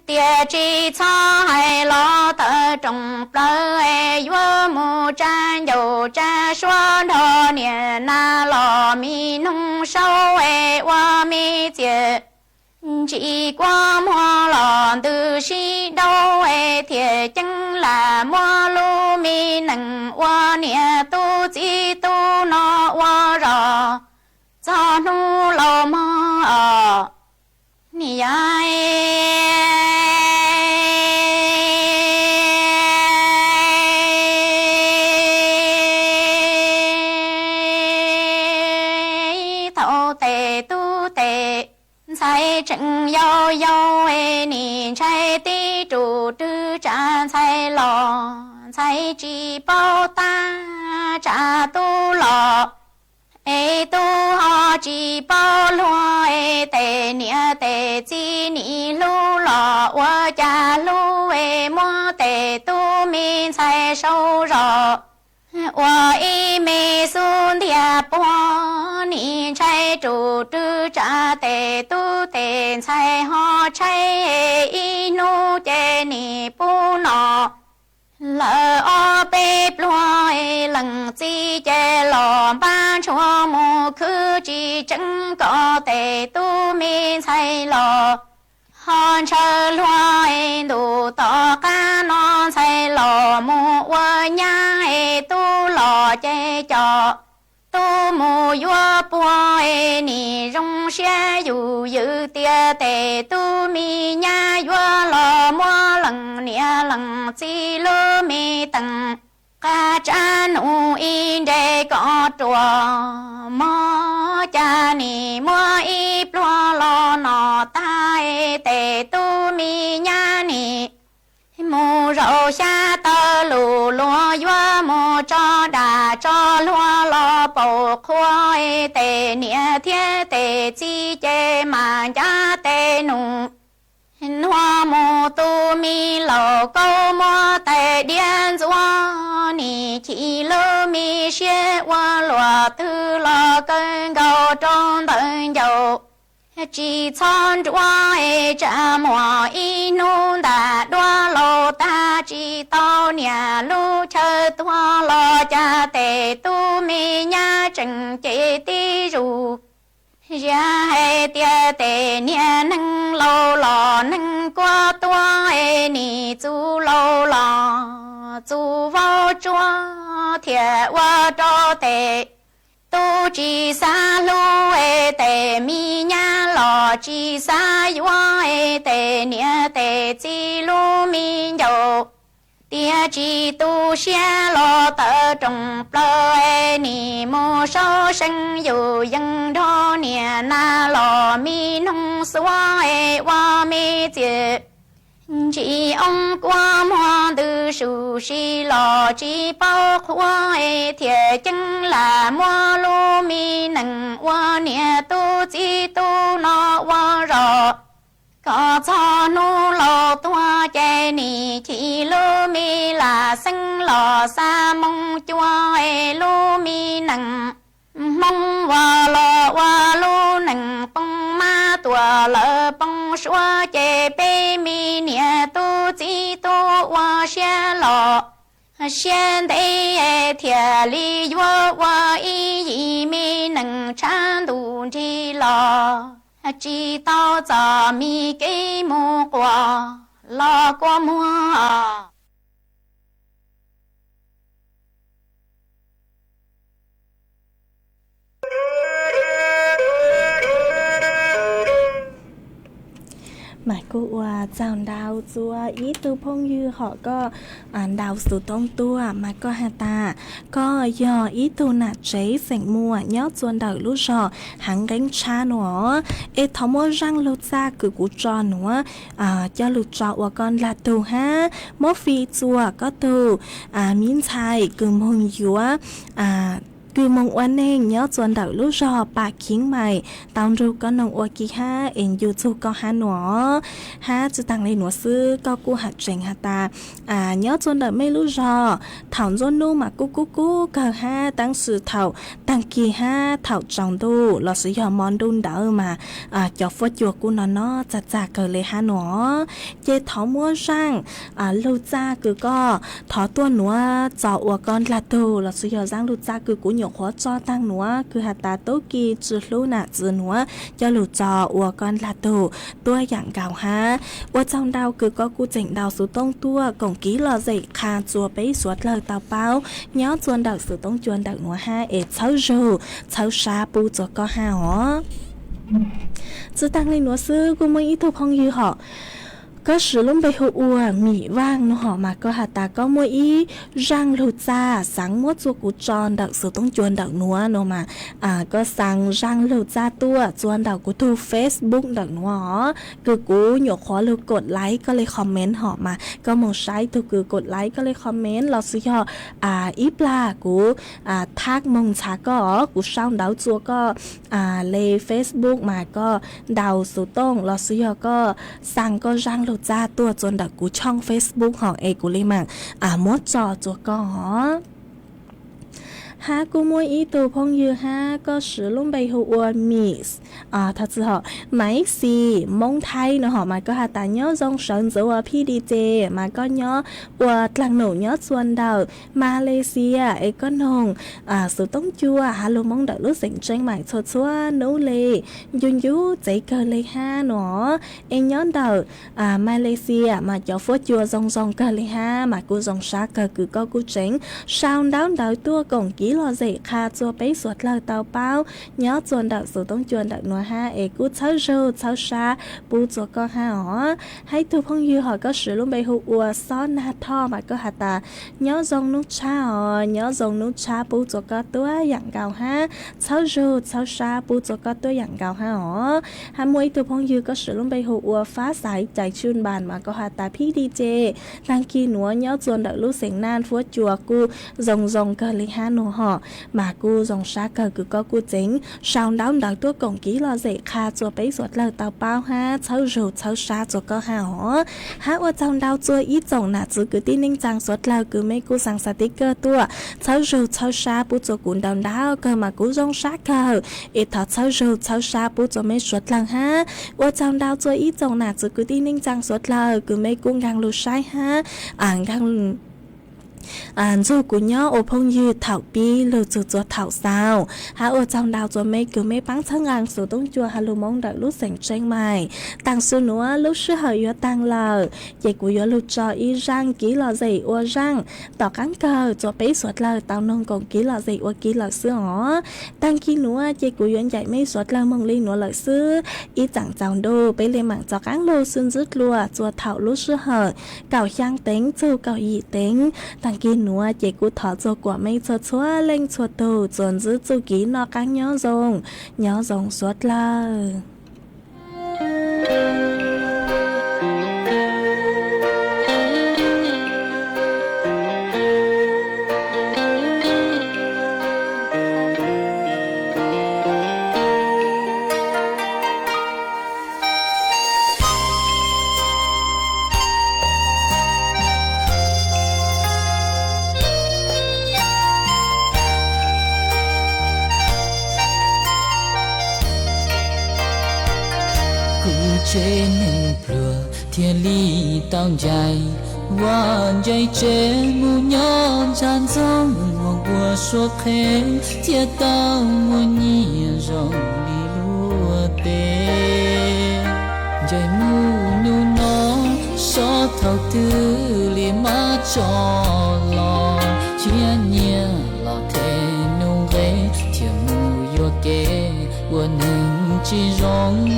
tiệt chỉ cho hay lo tờ trồng plơ vua mù trang dầu cha xuân thọ niệm na lò mi nông sâu qua mi tiệt chỉ qua mua lò từ si đâu thiệt chân là mua lu mi nằng qua niệm tu chỉ tu nó qua rò cho nu lò mò ni ai sai chân yêu yêu nì trái tí trụ tư trả sai lò sai chỉ bao ta trả tu lò tu họ chỉ bao lúa tề nia tề chi nì lu lò wa cha lu mua tề tu mi sai sâu rò wa mi sun thia po ni trái trụ tư trả tề tu tề sai họ trái inu chê ni pu nọ lỡ o bếp lúa lần chi chê lò ba chua mù khứ chỉ chân có tề tu mi sai lò hòn chờ lúa đủ tỏ cá non sai lò mù qua nhá tu lò chê cho tu mù vua bùa nì rong xe dù dự tia tề tu mi nha vua lò mua lần nia lần chi lô mi tầng ca cha nụ in để có chùa mò cha nì mua y plua lò nọ ta tề tu mi nha nì mù rau xa tơ lù lúa vua mù cho đà cho lúa lò bầu khua tề nia thiên tề chi chê mà cha tề nụ hoa mù tu mi lầu câu mua tề điên dùa nì chỉ lơ mi xế hoa lùa thư lò cơn gầu trong tận dầu chỉ chọn đua cha mùa inu đã đua lô ta chỉ tao nhà lu chơi tua lo cha tề tu mi nha chừng chế ti ru ya he tia tề nia nâng lô lò nâng qua tua ni chu lô lò chu vào chua thiệt qua cho tề tu chỉ xa lu tề mi nha lò chỉ xa yua tề nia tề chi lu mi dầu tia chỉ tu xe lò tờ trồng plơ ni mô sâu sinh dù dân đô nia na lò mi nông xóa qua mi tiệt chỉ ông qua hoa từ su si lò chỉ bao khoa thiệt chân là mua lu mi nằng hoa nia tu chỉ tu nó hoa rò có cho nu lò tua chê ni chỉ lu mi là sinh lò sa mong chua lu mi nằng mong hoa lu nằng bông ma tua lỡ bông xua chê bê mi nia tu chỉ tu hoa xe lò xuyên đây thiệt lý vua hoa y mi nằng chan đủ chi lò chỉ tao cho mi cái mua quà lo qua mua mà cô chào đào chùa ý từ phong như họ có đào sự tông tua mà có hà ta có do ý tu nạt chế sành mua nhớ chuồn đào lúc rõ hắn gánh cha nữa ê thọ mua răng lột ra cứ cú trò nữa cho lụt trọ và con là tù ha mốt phi chùa có tù miếng chai cứ mông dúa คือมงวันเองเนาะจวนดอกลูกจอปากคิงใหม่ตามรูก็นองอวกีห้าเองยูทูบก็หาหนอฮาจะตังเลยหนวซื้อก็กูหัดเจงฮาตาเนาะจวนดอกไม่ลูกจอถอนจนนู่มากูก็ห้าตั้งสื่อเถ่าตั้งกีห้าเถ่าจองดูเราซื้อยอมอนดุนเดอมาจอฟดยัวกูนอนจะจากเกิดเลยฮาหนอเจถอมัวช่างลูจ้าคือก็ถอตัวหนัวจออวกอนลาตูเราซื้อยอจ้างลูจ้าคือกูหยกหัวจอตั้งหนัวคือหัตตาโตกีจืดลูน่ะจืดหนัวจะลูจออวกอนลาตูตัวอย่างเก่าฮะว่าเจ้าดาวคือก็กูเจ๋งดาวสุต้องตัวกงกี้หล่อใจคาจัวไปสวดเลยเตาเป้าเนาะจวนดาวสุต้องจวนดาวหนัวห้าเช้าโจเช้าชาปูจก็ห้าหอจะตั้งเลยหนัวซื้อกูไม่อีทุกห้องยือหอก็สือลุ่มไปหัวมีว่างนหอมาก็หาตาก็มัวอีร่างลูจ้าสังมัวจัวกูจอนดักสือต้องจวนดักนัวโนมาก็สั่งร่างลูจ้าตัวจวนดักกูทูเฟซบุ๊กดักนัวคือกูหยกขอลูกดไลค์ก็เลยคอมเมนต์หอมาก็มองใช้ถูกคือกดไลค์ก็เลยคอมเมนต์เราซื้ออีปลากูทักมงชาก็กูเศร้าดาวจัวก็เลยเฟซบุ๊กมาก็ดาวสุต้องเราซื้อก็สั่งก็ร่างลูจ้าตัวจนดักกูช่อง Facebook ของเอกูลิมังมดจอจัวก็หอฮากูมวยอีตูพงยือฮาก็สือลุ่มใบหัวมิสถ้าจะหอไหมซีมงไทยเนาะหอมาก็หาตาเนาะจงเฉินจัวพี่ดีเจมาก็เนาะว่าตลังหนูเนาะส่วนดาวมาเลเซียเอก็นงสุต้องจัวฮาลูมงดักรู้สึกเจงใหม่ชัวนูเลยยุใจเกินเลยฮาเนาะเองย้อนดาวมาเลเซียมาจ่อฟัวจัวจงเกินเลยฮามากูจงชาเกิดคือก็กูเจงชาวดาวดาวตัวกงกีลอเจคาจัวไปสวดเลยเตาเป้าเนาะจวนดักสุต้องจวนดักนัวฮาเอกูเช้าโจเช้าชาปูจัวก็ห้าหอให้ทุกพงยือหอก็สือลุ่มใบหัวซ้อนนาท่อมาก็หาตาเนาะจงนุชาเนาะจงนุชาปูจัวก็ตัวอย่างเก่าฮะเช้าโจเช้าชาปูจัวก็ตัวอย่างเก่าห้าหอฮามวยทุกพงยือก็สือลุ่มใบหัวฟ้าใสใจชื่นบานมาก็หาตาพี่ดีเจตังกีหนัวเนาะจวนดักลูกเสียงนานฟัวจัวกูจงก็เลยฮาหนูหอมากูจงชาเกิดคือก็กูเจ๋งชาวดาวดักตัวกงกีลอเจคาจัวไปสวดเลยเตาเป้าฮะเช้าโจเช้าชาจัวก็ห้าหอฮะว่าเจ้าดาวจัวอีจงน่ะจือคือที่นิ่งจังสวดเลยคือไม่กูสั่งสติ๊กเกอร์ตัวเช้าโจเช้าชาปูจัวกุนดาวเกิดมากูจงชาเกิดอีถอดเช้าโจเช้าชาปูจัวไม่สวดเลยฮะว่าเจ้าดาวจัวอีจงน่ะจือคือที่นิ่งจังสวดเลยคือไม่กุ้งกังลูใช้ฮะกังจูกูย่อโอพงยืดเถาปีหรือจูจัวเถาซาวฮาโอจำดาวจัวไม่คือไม่ปังทั้งงานสู่ต้องจัวฮาลูมงดักลูกเสียงเชียงใหม่ต่างส่วนนัวลูกชื่อเหยตังเลยเยกูย่อลูกจออีร่างกีหล่อใจอัวร่างต่อกันเกิดจัวไปสวดเลยเตานงกงกีหล่อใจอัวกีหล่อเสื้อหอตั้งกีนัวเยกูย้อนใหญ่ไม่สวดเลยมงลีนัวเลยซื้ออีจังจังดูไปเลยหมั่งจอกันโลซึนซึดลัวจัวเถาลูกชื่อเหยเก่าช่างเต็งจูเก่าอีเต็งตั้งกีนัวเจกูถอจัวกว่าไม่ชัวเล่งชัวตูจนซื้อจูกีนอกังย้อจงสวดtrên plua thiên lý tao dài và dây trên mu nhon tràn sông một bùa suốt khe chia tao muốn nhia rong đi lúa tê dây mu nu nó xót thâu tư li má cho lo chia nhia lo thế nu ghé thiềm mu yo kê buồn hừng chỉ rong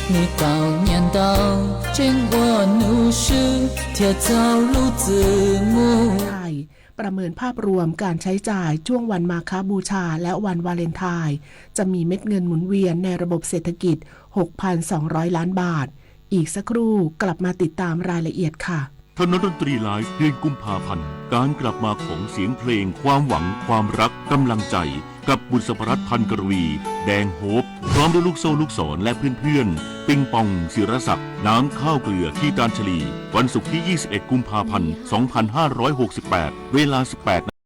你到年到真我努是贴走路子母ประเมินภาพรวมการใช้จ่ายช่วงวันมาฆบูชาและวันวาเลนไทน์จะมีเม็ดเงินหมุนเวียนในระบบเศรษฐกิจ 6,200 ล้านบาทอีกสักครู่กลับมาติดตามรายละเอียดค่ะ ถนนดนตรีไลฟ์เดือนกุมภาพันธ์การกลับมาของเสียงเพลงความหวังความรักกำลังใจกับบุษภรัตน์พันกรวีแดงโฮปพร้อมด้วยลูกโซ่ลูกศรและเพื่อนๆปิงปองศิรศักดิ์น้ำข้าวเกลือที่ตาลชลีวันศุกร์ที่ 21 กุมภาพันธ์ 2568 เวลา 18